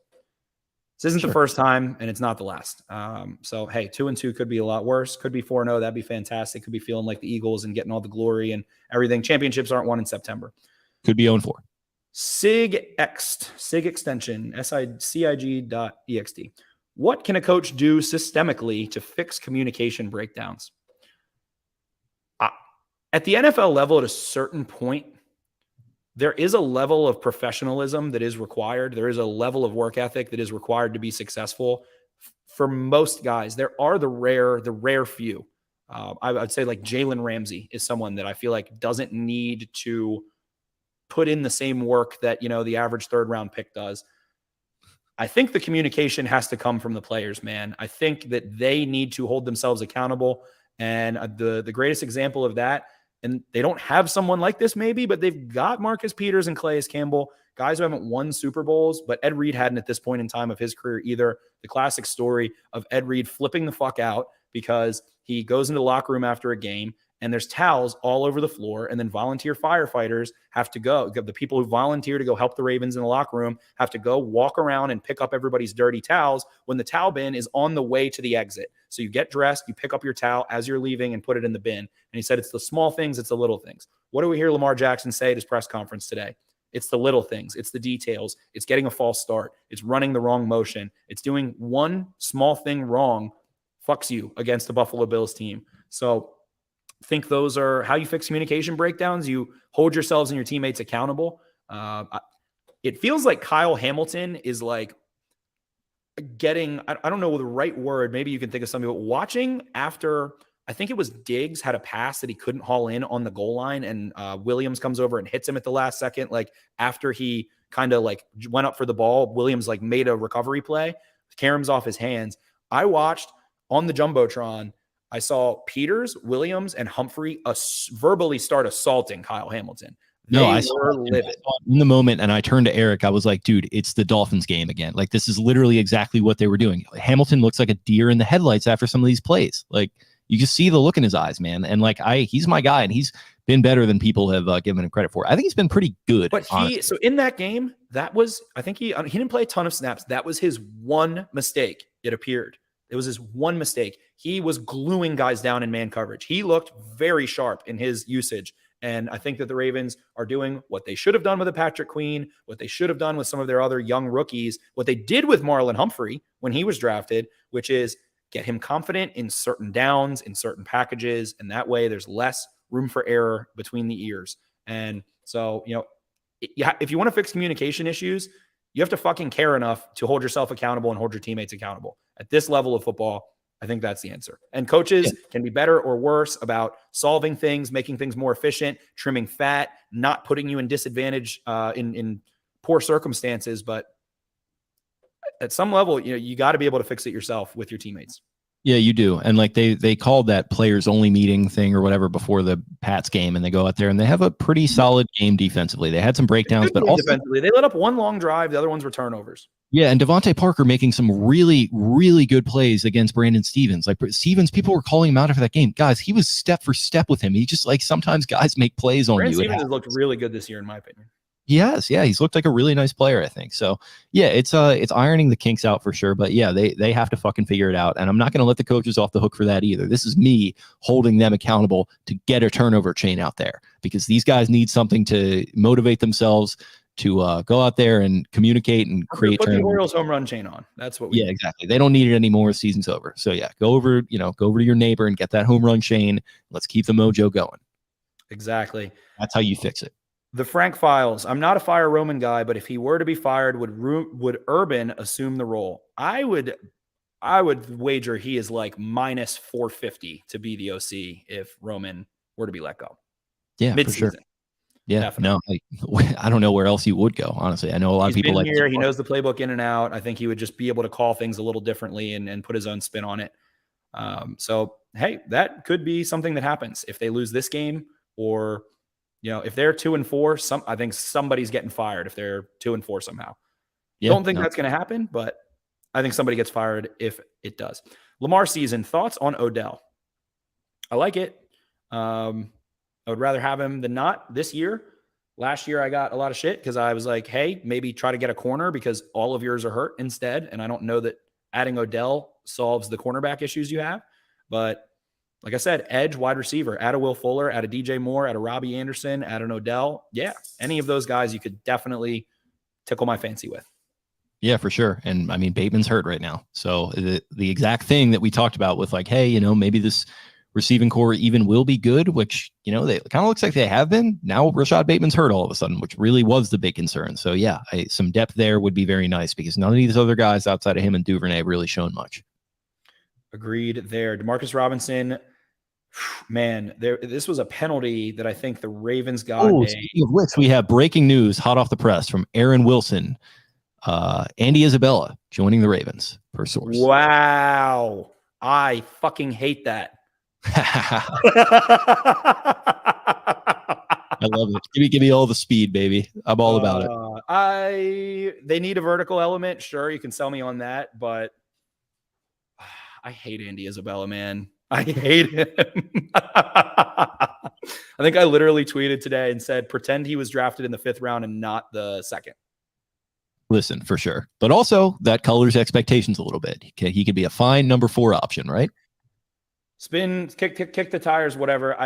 This isn't the first time, and it's not the last. So, hey, 2-2 could be a lot worse. Could be 4-0. That'd be fantastic. Could be feeling like the Eagles and getting all the glory and everything. Championships aren't won in September. Could be 0-4. SIG extension, SICIG.ext. What can a coach do systemically to fix communication breakdowns? At the NFL level, at a certain point, there is a level of professionalism that is required. There is a level of work ethic that is required to be successful. For most guys, there are the rare few. I would say like Jalen Ramsey is someone that I feel like doesn't need to put in the same work that, the average third-round pick does. I think the communication has to come from the players, man. I think that they need to hold themselves accountable. And the greatest example of that, and they don't have someone like this maybe, but they've got Marcus Peters and Calais Campbell, guys who haven't won Super Bowls, but Ed Reed hadn't at this point in time of his career either. The classic story of Ed Reed flipping the fuck out because he goes into the locker room after a game and there's towels all over the floor, and then volunteer firefighters have to go. The people who volunteer to go help the Ravens in the locker room have to go walk around and pick up everybody's dirty towels when the towel bin is on the way to the exit. So you get dressed, you pick up your towel as you're leaving and put it in the bin. And he said, it's the small things, it's the little things. What do we hear Lamar Jackson say at his press conference today? It's the little things. It's the details. It's getting a false start. It's running the wrong motion. It's doing one small thing wrong, fucks you against the Buffalo Bills team. So I think those are how you fix communication breakdowns. You hold yourselves and your teammates accountable. It feels like Kyle Hamilton is like getting, I don't know the right word. Maybe you can think of something, but watching after, I think it was Diggs had a pass that he couldn't haul in on the goal line, and Williams comes over and hits him at the last second. Like after he kind of like went up for the ball, Williams like made a recovery play, caroms off his hands. I watched on the Jumbotron, I saw Peters, Williams, and Humphrey verbally start assaulting Kyle Hamilton. I saw in the moment, and I turned to Eric. I was like, dude, it's the Dolphins game again. Like, this is literally exactly what they were doing. Hamilton looks like a deer in the headlights after some of these plays. Like, you just see the look in his eyes, man. And like, he's my guy, and he's been better than people have given him credit for. I think he's been pretty good. But so in that game, that was, I think he didn't play a ton of snaps. That was his one mistake, it appeared. It was his one mistake. He was gluing guys down in man coverage. He looked very sharp in his usage. And I think that the Ravens are doing what they should have done with a Patrick Queen, what they should have done with some of their other young rookies, what they did with Marlon Humphrey when he was drafted, which is get him confident in certain downs, in certain packages. And that way there's less room for error between the ears. And so, if you want to fix communication issues, you have to fucking care enough to hold yourself accountable and hold your teammates accountable. At this level of football, I think that's the answer. And coaches can be better or worse about solving things, making things more efficient, trimming fat, not putting you in disadvantage in poor circumstances. But at some level, you got to be able to fix it yourself with your teammates. Yeah, you do. And like they called that players only meeting thing or whatever before the Pats game, and they go out there and they have a pretty solid game defensively. They had some breakdowns, but also defensively, they let up one long drive. The other ones were turnovers. Yeah, and Devontae Parker making some really, really good plays against Brandon Stevens. Like Stevens, people were calling him out after that game. Guys, he was step for step with him. He just like sometimes guys make plays on Brandon you. Stevens has looked really good this year, in my opinion. Yes, yeah, he's looked like a really nice player, I think. So yeah, it's ironing the kinks out for sure. But yeah, they have to fucking figure it out. And I'm not going to let the coaches off the hook for that either. This is me holding them accountable to get a turnover chain out there, because these guys need something to motivate themselves to go out there and communicate and create. Put the Orioles home run chain on. That's what we need. Exactly. They don't need it anymore. Season's over. So yeah, go over to your neighbor and get that home run chain. Let's keep the mojo going. Exactly. That's how you fix it. The Frank Files. I'm not a fire Roman guy, but if he were to be fired, would Urban assume the role? I would wager he is like minus 450 to be the OC if Roman were to be let go. Yeah, mid-season. for sure. Yeah, definitely. No, I don't know where else he would go. Honestly, I know a lot of people like here. He knows the playbook in and out. I think he would just be able to call things a little differently and put his own spin on it. So hey, that could be something that happens if they lose this game, or if they're 2-4. I think somebody's getting fired if they're 2-4 somehow. Don't think that's going to happen, but I think somebody gets fired if it does. Lamar season, thoughts on Odell? I like it. I would rather have him than not this year. Last year, I got a lot of shit because I was like, hey, maybe try to get a corner because all of yours are hurt instead. And I don't know that adding Odell solves the cornerback issues you have. But like I said, edge, wide receiver, add a Will Fuller, add a DJ Moore, add a Robbie Anderson, add an Odell. Yeah, any of those guys you could definitely tickle my fancy with. Yeah, for sure. And I mean, Bateman's hurt right now. So the exact thing that we talked about with like, hey, maybe this receiving core even will be good, which, they kind of looks like they have been. Now Rashad Bateman's hurt all of a sudden, which really was the big concern. So yeah, some depth there would be very nice because none of these other guys outside of him and Duvernay have really shown much. Agreed there. Demarcus Robinson, man, this was a penalty that I think the Ravens got. Speaking of which, we have breaking news hot off the press from Aaron Wilson. Andy Isabella joining the Ravens, per source. Wow. I fucking hate that. I love it. Give me all the speed, baby. I'm all about it. They need a vertical element. Sure, you can sell me on that, but I hate Andy Isabella, man. I hate him. I think I literally tweeted today and said, pretend he was drafted in the 5th round and not the 2nd. Listen, for sure. But also that colors expectations a little bit. He could be a fine number 4 option, right? Spin, kick the tires, whatever.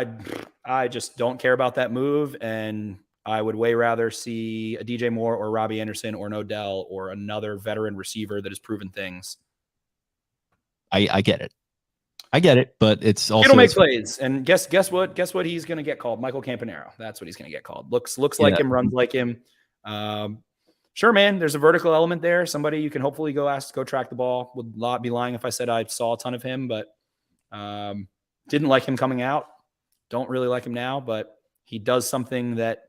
I just don't care about that move, and I would way rather see a DJ Moore or Robbie Anderson or an Odell or another veteran receiver that has proven things. I get it, but it's also he'll make plays. And guess what? Guess what he's going to get called? Michael Campanaro. That's what he's going to get called. Looks like him, runs like him. Sure, man. There's a vertical element there. Somebody you can hopefully go track the ball. Would not be lying if I said I saw a ton of him, but. Didn't like him coming out. Don't really like him now, but he does something that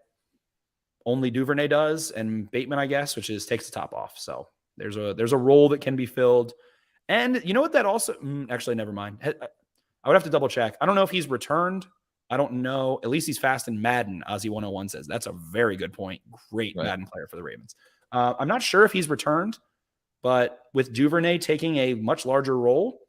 only Duvernay does and Bateman, I guess, which is takes the top off. So there's a role that can be filled. And you know what that also actually, never mind. I would have to double check. I don't know if he's returned. I don't know. At least he's fast in Madden, Ozzy 101 says. That's a very good point. Great Madden player for the Ravens. I'm not sure if he's returned, but with Duvernay taking a much larger role,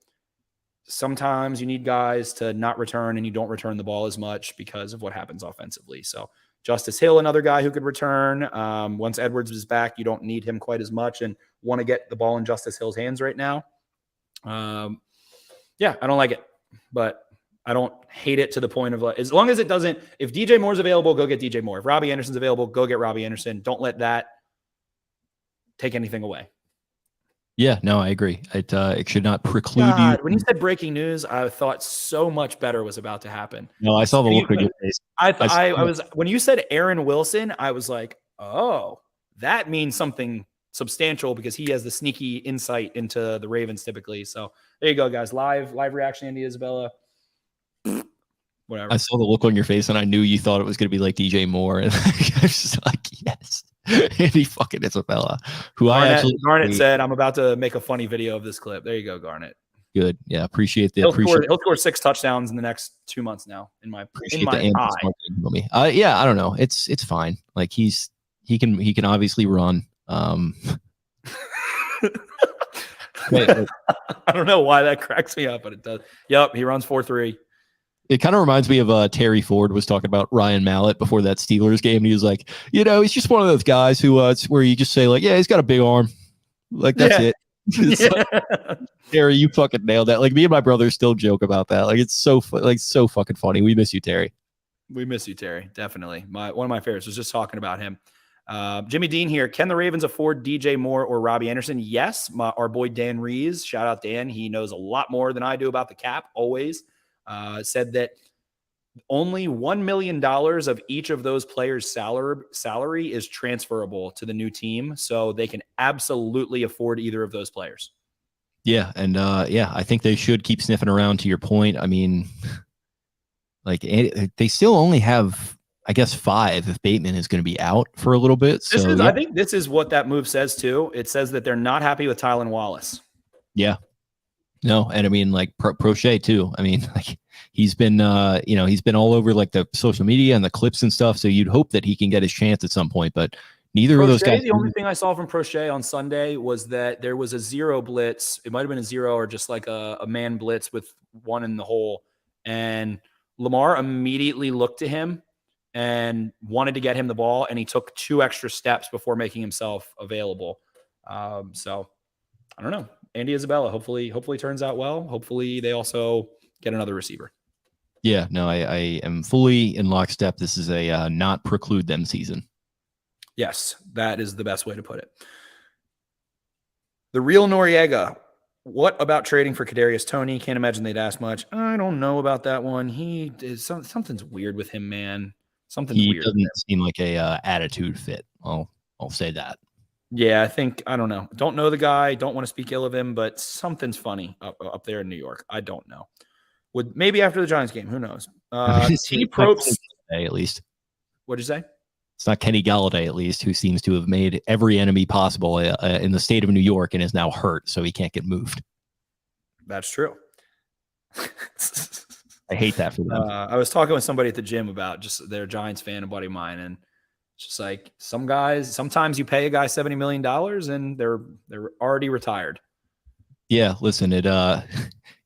sometimes you need guys to not return and you don't return the ball as much because of what happens offensively. So Justice Hill, another guy who could return. Once Edwards is back, you don't need him quite as much and want to get the ball in Justice Hill's hands right now. Yeah, I don't like it, but I don't hate it to the point of like, as long as it doesn't, if DJ Moore's available, go get DJ Moore. If Robbie Anderson's available, go get Robbie Anderson. Don't let that take anything away. Yeah, no, I agree. It should not preclude you. When you said breaking news, I thought so much better was about to happen. No, I saw the look on your face. I was when you said Aaron Wilson, I was like, oh, that means something substantial because he has the sneaky insight into the Ravens typically. So there you go, guys. Live reaction, Andy Isabella. Whatever. I saw the look on your face and I knew you thought it was going to be like DJ Moore. And I was just like, yes. Andy fucking Isabella, who Garnett said, I'm about to make a funny video of this clip. There you go, Garnett. Good. Yeah. Appreciate the He'll score 6 touchdowns in the next 2 months now in my eye. Yeah, I don't know. It's fine. Like he can obviously run. Wait. I don't know why that cracks me up, but it does. Yep, he runs 4.3. It kind of reminds me of Terry Ford was talking about Ryan Mallett before that Steelers game. And he was like, he's just one of those guys who it's where you just say like, yeah, he's got a big arm. Like that's it. Like, Terry, you fucking nailed that. Like me and my brother still joke about that. Like it's so fucking funny. We miss you, Terry. We miss you, Terry. Definitely. One of my favorites was just talking about him. Jimmy Dean here. Can the Ravens afford DJ Moore or Robbie Anderson? Yes. Our boy Dan Rees, shout out Dan. He knows a lot more than I do about the cap always. Said that only $1 million of each of those players' salary is transferable to the new team. So they can absolutely afford either of those players. Yeah. And I think they should keep sniffing around to your point. I mean, like they still only have, I guess, 5 if Bateman is going to be out for a little bit. So I think this is what that move says too. It says that they're not happy with Tylan Wallace. Yeah. No, and I mean like Prochet too. I mean, like he's been he's been all over like the social media and the clips and stuff. So you'd hope that he can get his chance at some point, but neither of those guys. The only thing I saw from Prochet on Sunday was that there was a 0 blitz. It might have been a 0 or just like a man blitz with one in the hole. And Lamar immediately looked to him and wanted to get him the ball. And he took 2 extra steps before making himself available. So I don't know. Andy Isabella, hopefully turns out well. Hopefully they also get another receiver. Yeah, no, I am fully in lockstep. This is a not preclude them season. Yes, that is the best way to put it. The real Noriega. What about trading for Kadarius Toney? Can't imagine they'd ask much. I don't know about that one. He is something's weird with him, man. Something's weird. He doesn't seem like a attitude fit. I'll say that. Yeah, I don't know. Don't know the guy. Don't want to speak ill of him, but something's funny up there in New York. I don't know. Maybe after the Giants game, who knows? T-Propes at least. What'd you say? It's not Kenny Galladay, at least, who seems to have made every enemy possible in the state of New York and is now hurt, so he can't get moved. That's true. I hate that for them. I was talking with somebody at the gym about just their Giants fan, a buddy of mine, and it's just like some guys, sometimes you pay a guy $70 million and they're already retired. Yeah, listen,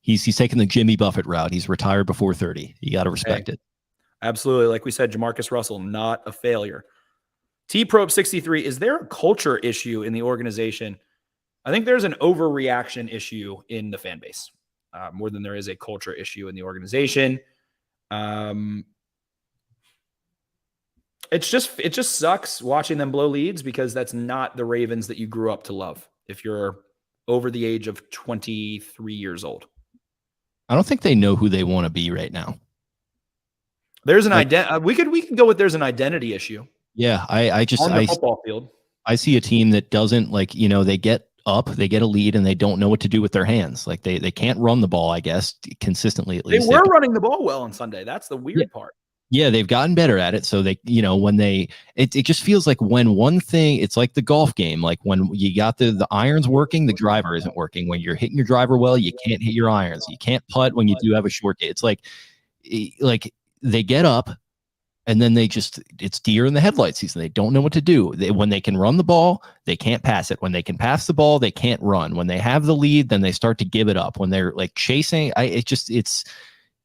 he's taking the Jimmy Buffett route. He's retired before 30. You got to respect it. Absolutely. Like we said, Jamarcus Russell, not a failure. T-Probe 63, is there a culture issue in the organization? I think there's an overreaction issue in the fan base, more than there is a culture issue in the organization. It just sucks watching them blow leads because that's not the Ravens that you grew up to love if you're over the age of 23 years old. I don't think they know who they want to be right now. There's an identity. We could go with there's an identity issue. Yeah, I just on the football field. I see a team that doesn't they get up, they get a lead, and they don't know what to do with their hands. Like they can't run the ball, I guess, consistently at least. They were running the ball well on Sunday. That's the weird part. Yeah, they've gotten better at it. So they, when it just feels like when one thing, it's like the golf game. Like when you got the irons working, the driver isn't working. When you're hitting your driver well, you can't hit your irons. You can't putt when you do have a short game. It's like they get up and then it's deer in the headlights season. They don't know what to do. When they can run the ball, they can't pass it. When they can pass the ball, they can't run. When they have the lead, then they start to give it up. When they're like chasing,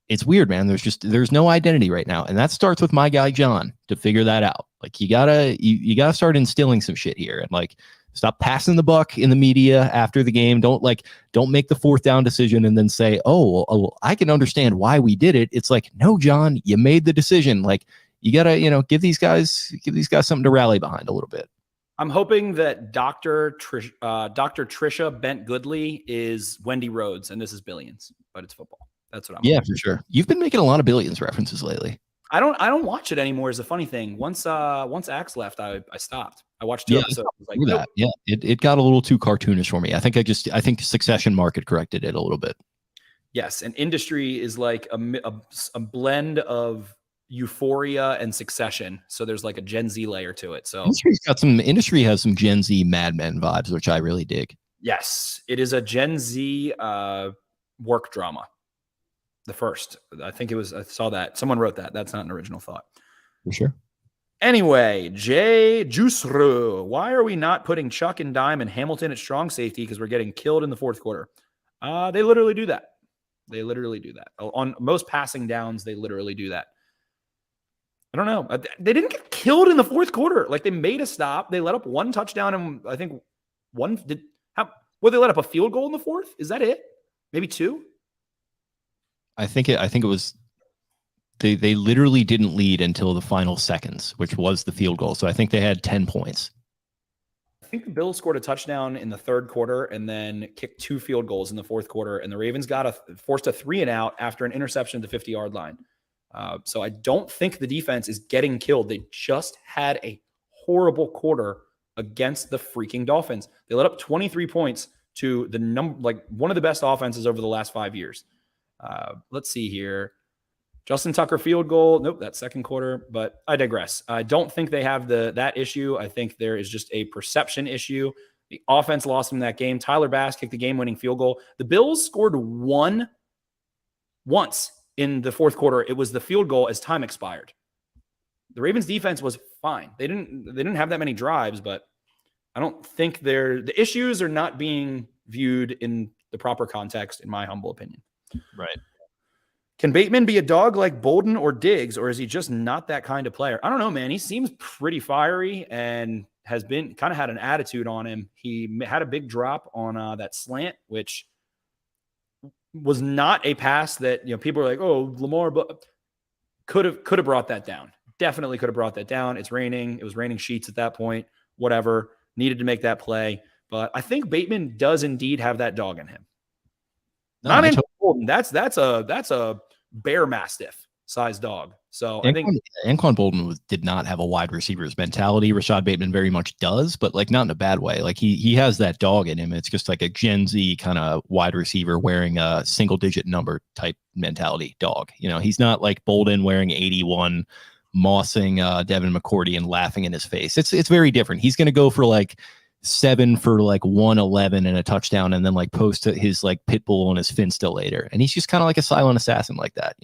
it's weird, man. There's no identity right now. And that starts with my guy, John, to figure that out. Like you gotta start instilling some shit here and like stop passing the buck in the media after the game. Don't make the 4th down decision and then say, oh, I can understand why we did it. It's like, no, John, you made the decision. Like you gotta, give these guys something to rally behind a little bit. I'm hoping that Dr. Trisha Bent Goodley is Wendy Rhodes and this is Billions, but it's football. That's what I'm hoping. For sure. You've been making a lot of Billions references lately. I don't watch it anymore is the funny thing. Once Axe left, I stopped. I watched 2 episodes. I was like, nope. Yeah, it got a little too cartoonish for me. I think Succession market corrected it a little bit. Yes, and Industry is like a blend of Euphoria and Succession. So there's like a Gen Z layer to it. So Industry has some Gen Z Mad Men vibes, which I really dig. yes, it is a Gen Z work drama. The first, I saw that. Someone wrote that. That's not an original thought. For sure. Anyway, Jay Juicru, why are we not putting Chuck and Dime and Hamilton at strong safety because we're getting killed in the fourth quarter? They literally do that. They literally do that. On most passing downs, they literally do that. I don't know. They didn't get killed in the fourth quarter. Like, they made a stop. They let up one touchdown, and I think they let up a field goal in the fourth? Is that it? Maybe 2? I think it was they literally didn't lead until the final seconds, which was the field goal. So I think they had 10 points. I think the Bills scored a touchdown in the third quarter and then kicked 2 field goals in the fourth quarter. And the Ravens forced a 3-and-out after an interception at the 50-yard line. So I don't think the defense is getting killed. They just had a horrible quarter against the freaking Dolphins. They let up 23 points to one of the best offenses over the last 5 years. Let's see here. Justin Tucker field goal. Nope, that's second quarter, but I digress. I don't think they have that issue. I think there is just a perception issue. The offense lost them that game. Tyler Bass kicked the game-winning field goal. The Bills scored once in the fourth quarter. It was the field goal as time expired. The Ravens defense was fine. They didn't have that many drives, but I don't think the issues are not being viewed in the proper context, in my humble opinion. Right. Can Bateman be a dog like Bolden or Diggs, or is he just not that kind of player? I don't know, man. He seems pretty fiery and has been kind of had an attitude on him. He had a big drop on that slant, which was not a pass that, people are like, oh, Lamar, but could have brought that down. Definitely could have brought that down. It's raining. It was raining sheets at that point. Whatever. Needed to make that play. But I think Bateman does indeed have that dog in him. No, Bolden. That's a bear mastiff size dog. So I think Anquan Bolden did not have a wide receiver's mentality. Rashad Bateman very much does, but like not in a bad way. Like he has that dog in him. It's just like a Gen Z kind of wide receiver wearing a single digit number type mentality dog. He's not like Bolden wearing 81, mossing Devin McCourty and laughing in his face. It's very different. He's going to go for like 7 for like 111 and a touchdown, and then like post his like pit bull on his Finsta later. And he's just kind of like a silent assassin like that,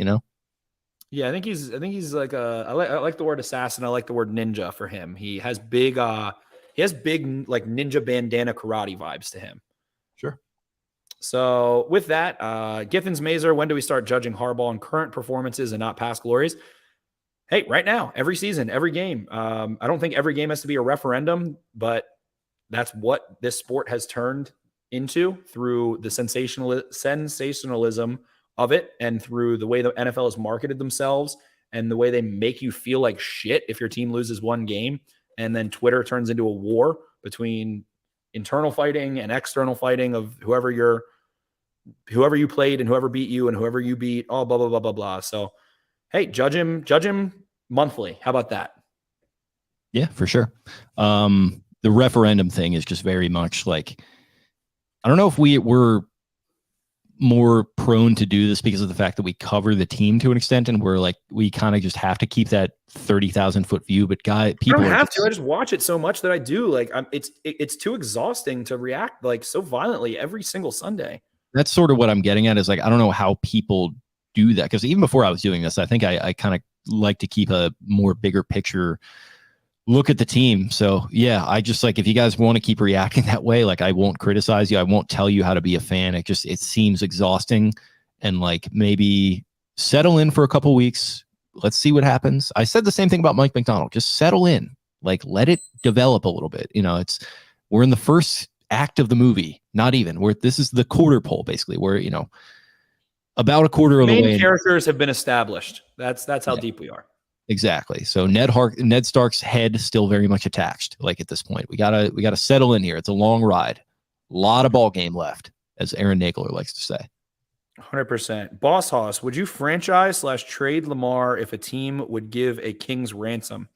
Yeah, I think he's like I like the word assassin. I like the word ninja for him. He has big like ninja bandana karate vibes to him. Sure. So with that, Githens Mazer, when do we start judging Harbaugh on current performances and not past glories? Hey, right now, every season, every game. I don't think every game has to be a referendum, but that's what this sport has turned into through the sensationalism of it, and through the way the NFL has marketed themselves and the way they make you feel like shit if your team loses one game. And then Twitter turns into a war between internal fighting and external fighting of whoever you played and whoever beat you and whoever you beat, all blah, blah, blah, blah, blah. So, hey, judge him monthly. How about that? Yeah, for sure. The referendum thing is just very much like, I don't know if we're more prone to do this because of the fact that we cover the team to an extent, and we kind of just have to keep that 30,000 foot view. But people don't have to. I just watch it so much that I do. Like, it's too exhausting to react like so violently every single Sunday. That's sort of what I'm getting at. Is like, I don't know how people do that, because even before I was doing this, I think I kind of like to keep a more bigger picture look at the team. So yeah, I just like, if you guys want to keep reacting that way, like I won't criticize you. I won't tell you how to be a fan. It seems exhausting, and like maybe settle in for a couple weeks. Let's see what happens. I said the same thing about Mike McDonald. Just settle in, like let it develop a little bit. We're in the first act of the movie, not even this is the quarter pole, basically, where, about a quarter of the way. Main characters have been established. That's how deep we are. Exactly. So Ned Stark's head still very much attached. Like at this point, we gotta settle in here. It's a long ride, a lot of ball game left, as Aaron Nagler likes to say. 100%. Boss Hoss, would you franchise/trade Lamar if a team would give a king's ransom?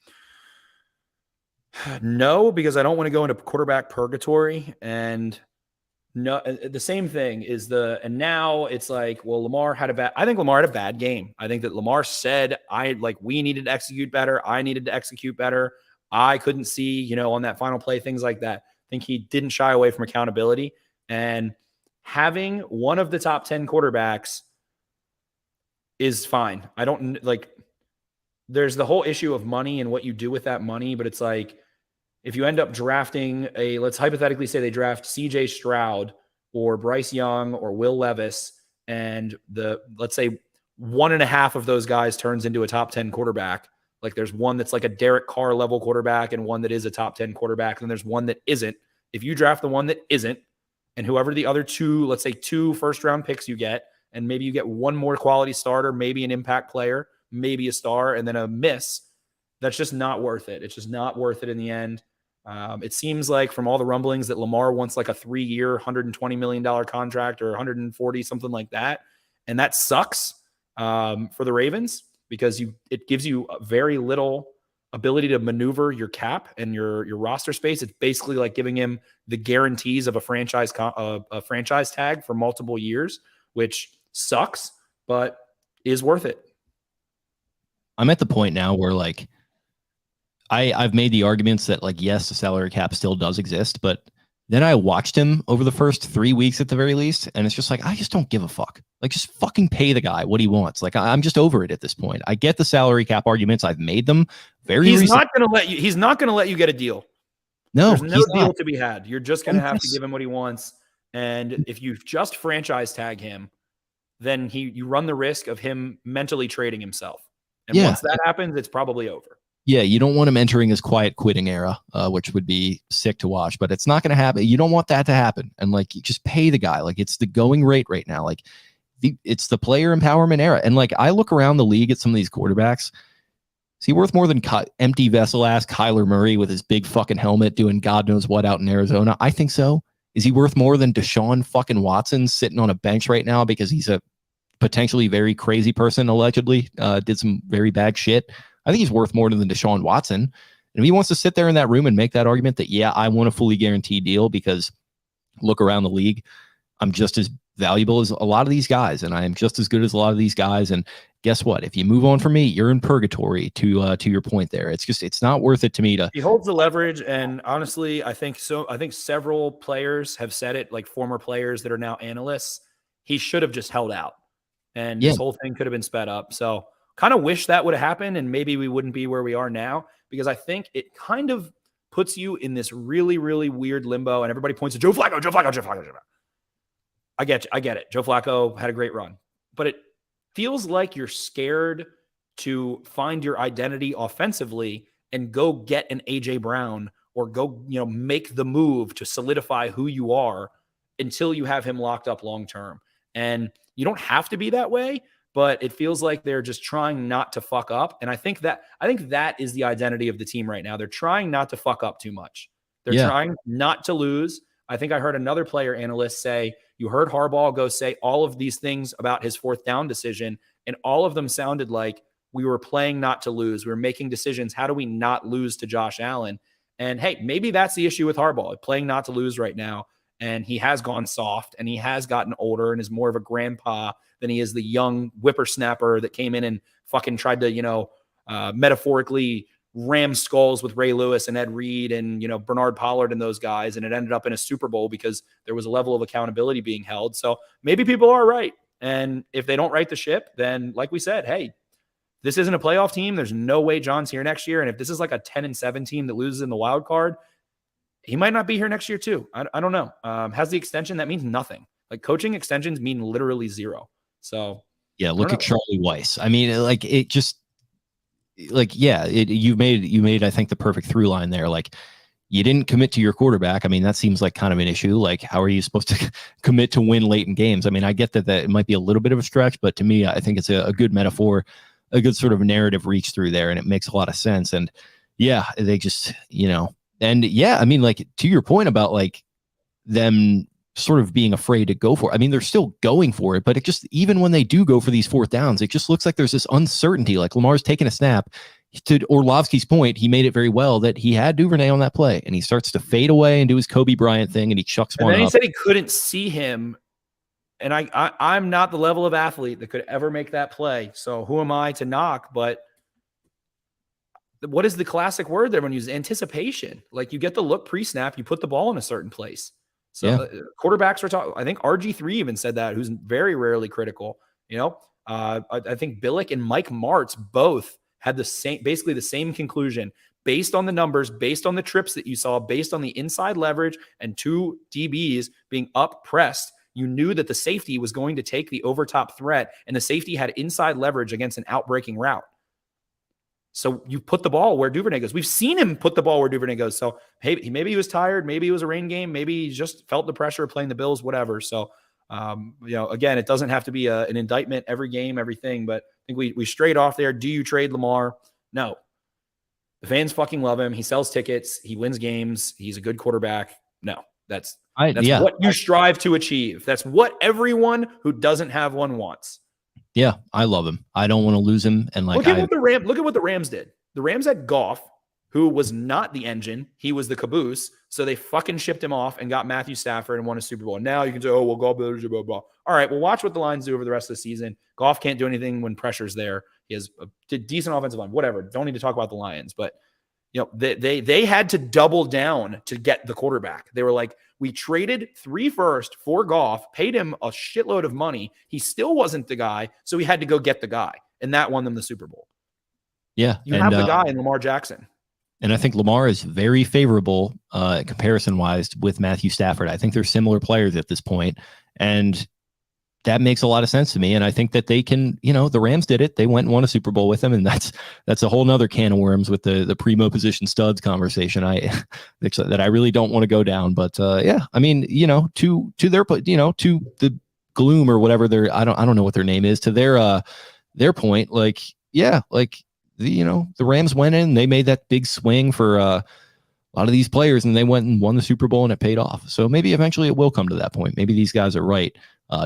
No, because I don't want to go into quarterback purgatory. And no, the same thing is and now it's like, well, I think Lamar had a bad game. I think that Lamar said, we needed to execute better. I needed to execute better. I couldn't see, on that final play, things like that. I think he didn't shy away from accountability, and having one of the top 10 quarterbacks is fine. I don't there's the whole issue of money and what you do with that money, but it's like, if you end up drafting let's hypothetically say they draft CJ Stroud or Bryce Young or Will Levis, and let's say 1.5 of those guys turns into a top 10 quarterback. Like there's one that's like a Derek Carr level quarterback and one that is a top 10 quarterback. And there's one that isn't. If you draft the one that isn't, and whoever the other two, let's say 2 first-round picks you get, and maybe you get one more quality starter, maybe an impact player, maybe a star, and then a miss, that's just not worth it. It's just not worth it in the end. It seems like from all the rumblings that Lamar wants like a 3-year, $120 million contract or 140, something like that. And that sucks for the Ravens because it gives you very little ability to maneuver your cap and your roster space. It's basically like giving him the guarantees of a franchise tag for multiple years, which sucks, but is worth it. I'm at the point now where I've made the arguments that yes, the salary cap still does exist, but then I watched him over the first 3 weeks at the very least, and it's just I just don't give a fuck. Just fucking pay the guy what he wants. I'm just over it at this point. I get the salary cap arguments. I've made them very He's not going to let you get a deal. No, there's no deal to be had. You're just going to have to give him what he wants. And if you just franchise tag him, then you run the risk of him mentally trading himself. And once that happens, it's probably over. Yeah, you don't want him entering his quiet quitting era, which would be sick to watch, but it's not going to happen. You don't want that to happen. And you just pay the guy. It's the going rate right now. It's the player empowerment era. And I look around the league at some of these quarterbacks. Is he worth more than empty vessel ass Kyler Murray with his big fucking helmet doing God knows what out in Arizona? I think so. Is he worth more than Deshaun fucking Watson sitting on a bench right now because he's a potentially very crazy person, allegedly did some very bad shit? I think he's worth more than Deshaun Watson. And if he wants to sit there in that room and make that argument that, I want a fully guaranteed deal because look around the league, I'm just as valuable as a lot of these guys, and I am just as good as a lot of these guys. And guess what? If you move on from me, you're in purgatory, to your point there. It's not worth it to me to. He holds the leverage, and honestly, I think several players have said it, former players that are now analysts. He should have just held out, and this whole thing could have been sped up. So kind of wish that would have happened, and maybe we wouldn't be where we are now, because I think it kind of puts you in this really, really weird limbo, and everybody points to Joe Flacco. I get it. Joe Flacco had a great run, but it feels like you're scared to find your identity offensively and go get an AJ Brown or go, make the move to solidify who you are until you have him locked up long-term. And you don't have to be that way, but it feels like they're just trying not to fuck up. And I think that is the identity of the team right now. They're trying not to fuck up too much. They're trying not to lose. I think I heard another player analyst say, you heard Harbaugh go say all of these things about his 4th down decision, and all of them sounded like we were playing not to lose. We were making decisions. How do we not lose to Josh Allen? And hey, maybe that's the issue with Harbaugh, playing not to lose right now. And he has gone soft, and he has gotten older and is more of a grandpa than he is the young whippersnapper that came in and fucking tried to, metaphorically ram skulls with Ray Lewis and Ed Reed and, Bernard Pollard and those guys. And it ended up in a Super Bowl because there was a level of accountability being held. So maybe people are right. And if they don't right the ship, then like we said, hey, this isn't a playoff team. There's no way John's here next year. And if this is like a 10-7 team that loses in the wild card, he might not be here next year too. I don't know. Has the extension, that means nothing. Coaching extensions mean literally zero. So yeah, look at Charlie Weiss. I mean, it just you made I think the perfect through line there. You didn't commit to your quarterback. I mean, that seems like kind of an issue. How are you supposed to commit to win late in games? I mean, I get that it might be a little bit of a stretch, but to me, I think it's a good metaphor, a good sort of narrative reach through there, and it makes a lot of sense. And they just, and I mean, to your point about them sort of being afraid to go for it. I mean, they're still going for it, but it just, even when they do go for these fourth downs, it just looks like there's this uncertainty. Like Lamar's taking a snap. To Orlovsky's point, he made it very well that he had Duvernay on that play, and he starts to fade away and do his Kobe Bryant thing, and he chucks one up. And then he said he couldn't see him. And I'm not the level of athlete that could ever make that play. So who am I to knock? But what is the classic word there when you use anticipation? Like, you get the look pre-snap, you put the ball in a certain place. So quarterbacks are talking. I think RG3 even said that, who's very rarely critical. I think Billick and Mike Martz both had basically the same conclusion based on the numbers, based on the trips that you saw, based on the inside leverage and 2 DBs being up pressed. You knew that the safety was going to take the overtop threat, and the safety had inside leverage against an outbreaking route. So you put the ball where Duvernay goes. We've seen him put the ball where Duvernay goes. So hey, maybe he was tired. Maybe it was a rain game. Maybe he just felt the pressure of playing the Bills, whatever. So, again, it doesn't have to be an indictment every game, everything. But I think we straight off there. Do you trade Lamar? No. The fans fucking love him. He sells tickets. He wins games. He's a good quarterback. No, that's what you strive to achieve. That's what everyone who doesn't have one wants. Yeah, I love him. I don't want to lose him. And look at what the Rams did. The Rams had Goff, who was not the engine. He was the caboose. So they fucking shipped him off and got Matthew Stafford and won a Super Bowl. Now you can say, oh, well, Goff, blah, blah, blah. All right, well, watch what the Lions do over the rest of the season. Goff can't do anything when pressure's there. He has a decent offensive line. Whatever. Don't need to talk about the Lions. But they had to double down to get the quarterback. They were like, we traded 3 first for Goff, paid him a shitload of money. He still wasn't the guy, so we had to go get the guy, and that won them the Super Bowl. Yeah, you have the guy in Lamar Jackson. And I think Lamar is very favorable comparison-wise with Matthew Stafford. I think they're similar players at this point, and that makes a lot of sense to me. And I think that they can, the Rams did it. They went and won a Super Bowl with him. And that's a whole nother can of worms with the primo position studs conversation. That I really don't want to go down, but I mean, to their, to the gloom or whatever I don't know what their name is, to their point, the Rams went in, they made that big swing for a lot of these players, and they went and won the Super Bowl, and it paid off. So maybe eventually it will come to that point. Maybe these guys are right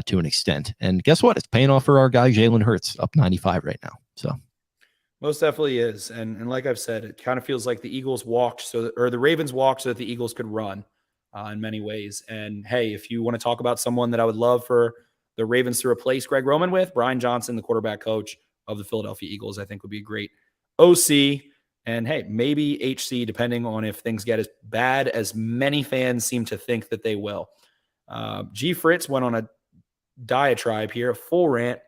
to an extent. And guess what? It's paying off for our guy, Jalen Hurts, up 95 right now. So most definitely is. And like I've said, it kind of feels like the Eagles walked or the Ravens walked so that the Eagles could run in many ways. And hey, if you want to talk about someone that I would love for the Ravens to replace Greg Roman with, Brian Johnson, the quarterback coach of the Philadelphia Eagles, I think would be a great OC. And hey, maybe HC, depending on if things get as bad as many fans seem to think that they will. G. Fritz went on a diatribe here, a full rant.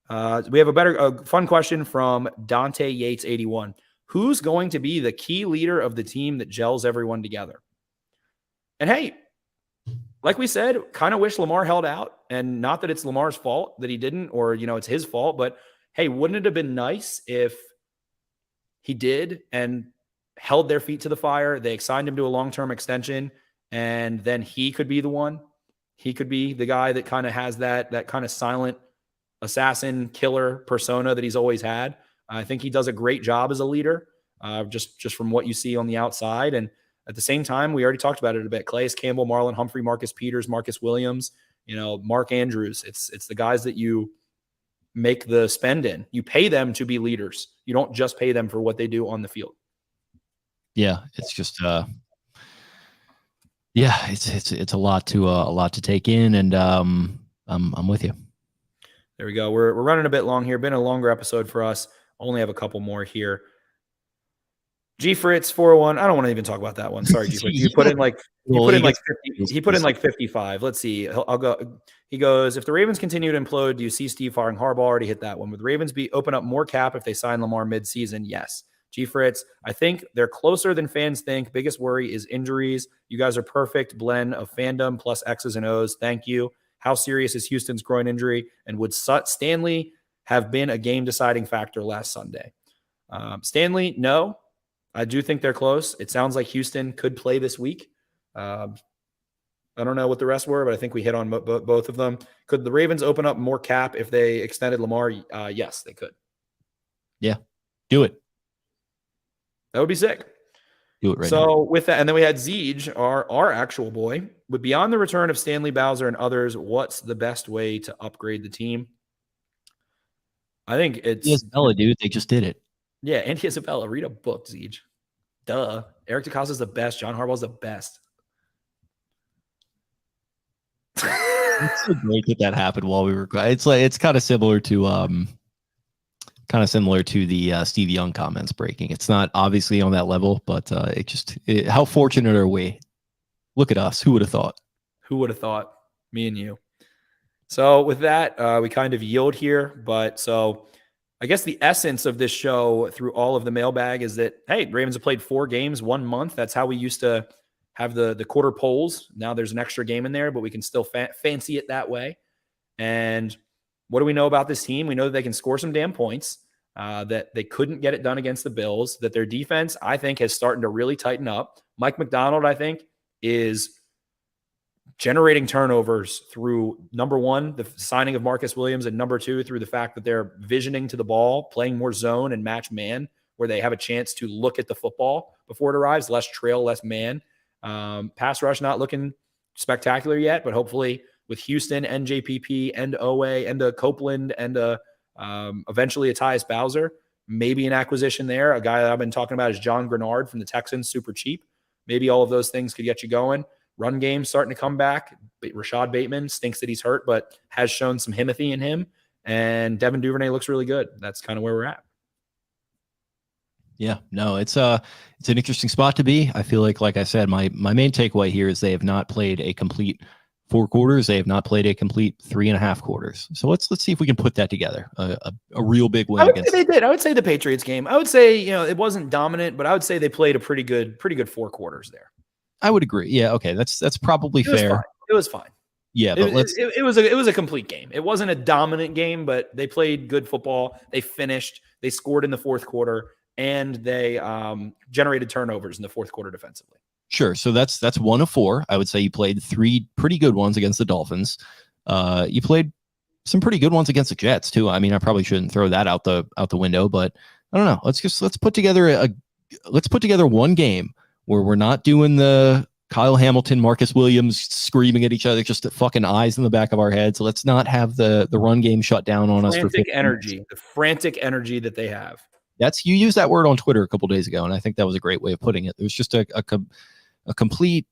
We have a fun question from Dante Yates 81. Who's going to be the key leader of the team that gels everyone together? And hey, like we said, kind of wish Lamar held out, and not that it's Lamar's fault that he didn't, or it's his fault, but hey, wouldn't it have been nice if he did and held their feet to the fire? They signed him to a long-term extension, and then he could be the one. He could be the guy that kind of has that kind of silent assassin killer persona that he's always had. I think he does a great job as a leader, just from what you see on the outside. And at the same time, we already talked about it a bit. Calais Campbell, Marlon Humphrey, Marcus Peters, Marcus Williams, Mark Andrews. It's the guys that you make the spend in. You pay them to be leaders. You don't just pay them for what they do on the field. Yeah, it's just it's a lot to take in, and I'm with you. There we go. We're running a bit long here. Been a longer episode for us. Only have a couple more here. G Fritz 401. I don't want to even talk about that one. Sorry, G Fritz. You put in like 50, he put in like 55. Let's see. I'll go. He goes, if the Ravens continue to implode, do you see Steve firing Harbaugh? Already hit that one. Would the Ravens open up more cap if they sign Lamar mid-season? Yes. G Fritz, I think they're closer than fans think. Biggest worry is injuries. You guys are perfect blend of fandom plus X's and O's. Thank you. How serious is Houston's groin injury? And would Stanley have been a game-deciding factor last Sunday? Stanley, no. I do think they're close. It sounds like Houston could play this week. I don't know what the rest were, but I think we hit on both of them. Could the Ravens open up more cap if they extended Lamar? Yes, they could. Yeah, do it. That would be sick. Do it right now. now. With that, and then we had Zeej, our actual boy, with beyond the return of Stanley Bowser and others, what's the best way to upgrade the team? I think it's Isabella, dude. They just did it. Yeah, Andy Isabella. Read a book, Zeej. Duh. Eric DeCosta's the best. John Harbaugh's the best. It's so great that happened while we were. It's kind of similar to the Steve Young comments breaking. It's not obviously on that level, but how fortunate are we? Look at us. Who would have thought? Who would have thought? Me and you. So with that, we kind of yield here. But so I guess the essence of this show through all of the mailbag is that, hey, Ravens have played 4 games, 1 month. That's how we used to have the quarter polls. Now there's an extra game in there, but we can still fancy it that way. And what do we know about this team? We know that they can score some damn points, that they couldn't get it done against the Bills, that their defense, I think, has started to really tighten up. Mike McDonald, I think, is generating turnovers through, number one, the signing of Marcus Williams, and number two, through the fact that they're visioning to the ball, playing more zone and match man, where they have a chance to look at the football before it arrives, less trail, less man. Pass rush not looking spectacular yet, but hopefully with Houston and JPP and Owe and Copeland and eventually a Tyus Bowser, maybe an acquisition there. A guy that I've been talking about is John Grenard from the Texans, super cheap. Maybe all of those things could get you going. Run game starting to come back. Rashad Bateman stinks that he's hurt, but has shown some Himothy in him. And Devin Duvernay looks really good. That's kind of where we're at. Yeah, no, it's an interesting spot to be. I feel like I said, my main takeaway here is they have not played a complete 4 quarters. They have not played a complete 3.5 quarters. So let's see if we can put that together. A real big win. I would say they did. I would say the Patriots game. I would say, it wasn't dominant, but I would say they played a pretty good 4 quarters there. I would agree. Yeah, okay, that's probably fair. It was fine. Yeah, but it was a complete game. It wasn't a dominant game, but they played good football. They finished. They scored in the 4th quarter. And they generated turnovers in the 4th quarter defensively. Sure. So that's 1 of 4. I would say you played 3 pretty good ones against the Dolphins. You played some pretty good ones against the Jets too. I mean, I probably shouldn't throw that out the window, but I don't know. Let's put together one game where we're not doing the Kyle Hamilton, Marcus Williams screaming at each other, just the fucking eyes in the back of our heads. Let's not have the run game shut down on us. The frantic energy that they have. You used that word on Twitter a couple days ago, and I think that was a great way of putting it. It was just a complete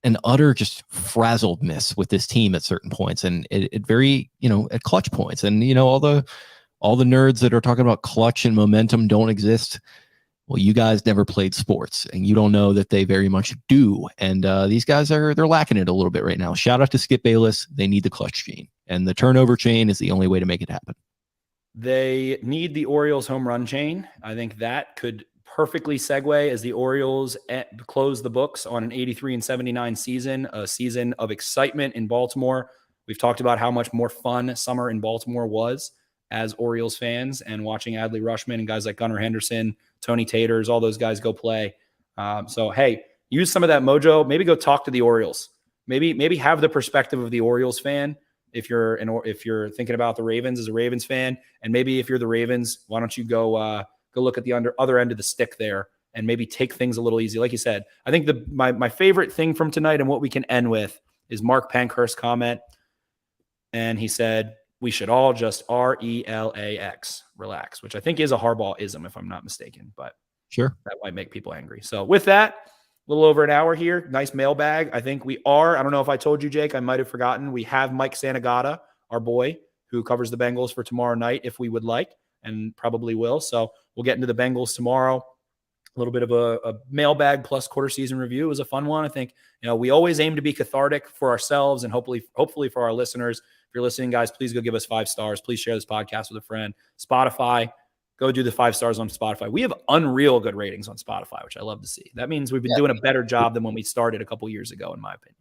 and utter just frazzledness with this team at certain points, and it very, at clutch points. And all the nerds that are talking about clutch and momentum don't exist. Well, you guys never played sports, and you don't know that they very much do. And these guys they're lacking it a little bit right now. Shout out to Skip Bayless. They need the clutch chain, and the turnover chain is the only way to make it happen. They need the Orioles home run chain. I think that could perfectly segue as the Orioles close the books on an 83-79 season, a season of excitement in Baltimore. We've talked about how much more fun summer in Baltimore was as Orioles fans, and watching Adley Rutschman and guys like Gunnar Henderson, Tony Taters, all those guys go play. So, hey, use some of that mojo. Maybe go talk to the Orioles. Maybe have the perspective of the Orioles fan. If you're thinking about the Ravens as a Ravens fan, and maybe if you're the Ravens, why don't you go look at the other end of the stick there and maybe take things a little easy. Like you said, I think my favorite thing from tonight and what we can end with is Mark Pankhurst's comment. And he said, we should all just relax, which I think is a Harbaugh-ism, if I'm not mistaken, but sure, that might make people angry. So with that, a little over an hour here. Nice mailbag. I think I don't know if I told you, Jake, I might have forgotten. We have Mike Santagata, our boy, who covers the Bengals for tomorrow night, if we would like, and probably will. So we'll get into the Bengals tomorrow. A little bit of a mailbag plus quarter season review. It was a fun one. I think, we always aim to be cathartic for ourselves and hopefully for our listeners. If you're listening, guys, please go give us 5 stars. Please share this podcast with a friend. Spotify, go do the 5 stars on Spotify. We have unreal good ratings on Spotify, which I love to see. That means we've been doing a better job than when we started a couple years ago, in my opinion.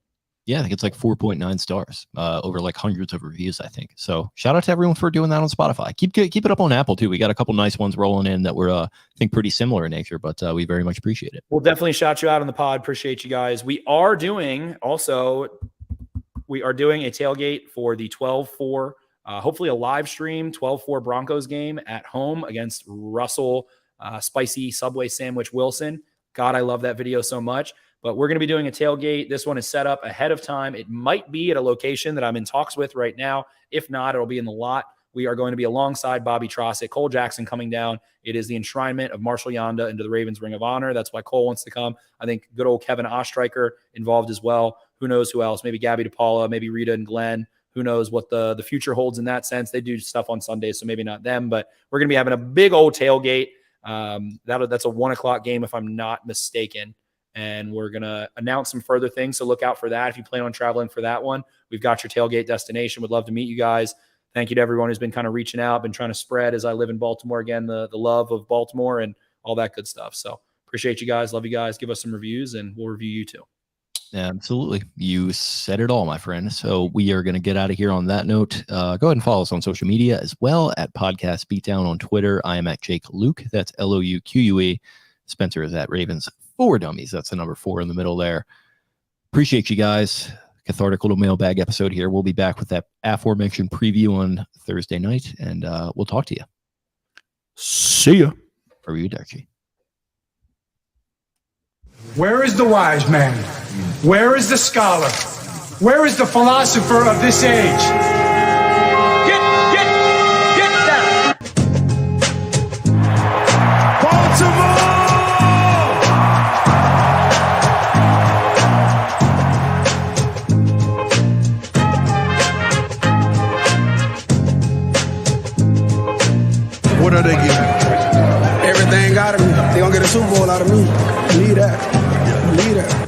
Yeah, I think it's like 4.9 stars over like hundreds of reviews, I think. So shout out to everyone for doing that on Spotify. Keep it up on Apple too. We got a couple nice ones rolling in that were, I think, pretty similar in nature, but we very much appreciate it. We'll definitely shout you out on the pod. Appreciate you guys. We are doing a tailgate for the 12-4, hopefully a live stream 12-4 Broncos game at home against Russell Spicy Subway Sandwich Wilson. God, I love that video so much. But we're going to be doing a tailgate. This one is set up ahead of time. It might be at a location that I'm in talks with right now. If not, it'll be in the lot. We are going to be alongside Bobby Trossett, Cole Jackson coming down. It is the enshrinement of Marshall Yanda into the Ravens Ring of Honor. That's why Cole wants to come. I think good old Kevin Ostreicher involved as well. Who knows who else? Maybe Gabby DePaula, maybe Rita and Glenn. Who knows what the future holds in that sense. They do stuff on Sundays, so maybe not them. But we're going to be having a big old tailgate. That's a 1 o'clock game if I'm not mistaken. And we're going to announce some further things, so look out for that if you plan on traveling for that one. We've got your tailgate destination. Would love to meet you guys. Thank you to everyone who's been kind of reaching out, been trying to spread as I live in Baltimore again, the love of Baltimore and all that good stuff. So appreciate you guys. Love you guys. Give us some reviews, and we'll review you too. Absolutely. You said it all, my friend. So we are going to get out of here on that note. Go ahead and follow us on social media as well at Podcast Beatdown on Twitter. I am at Jake Luke. That's LOUQUE. Spencer is at Ravens 4 Dummies. That's the number 4 in the middle there. Appreciate you guys. Cathartic little mailbag episode here. We'll be back with that aforementioned preview on Thursday night, and we'll talk to you. See ya. For you, Darcy. Where is the wise man? Where is the scholar? Where is the philosopher of this age? Get down! Baltimore! What are they giving? Everything out of me. They gonna get a Super Bowl out of me. Believe that. Believe that.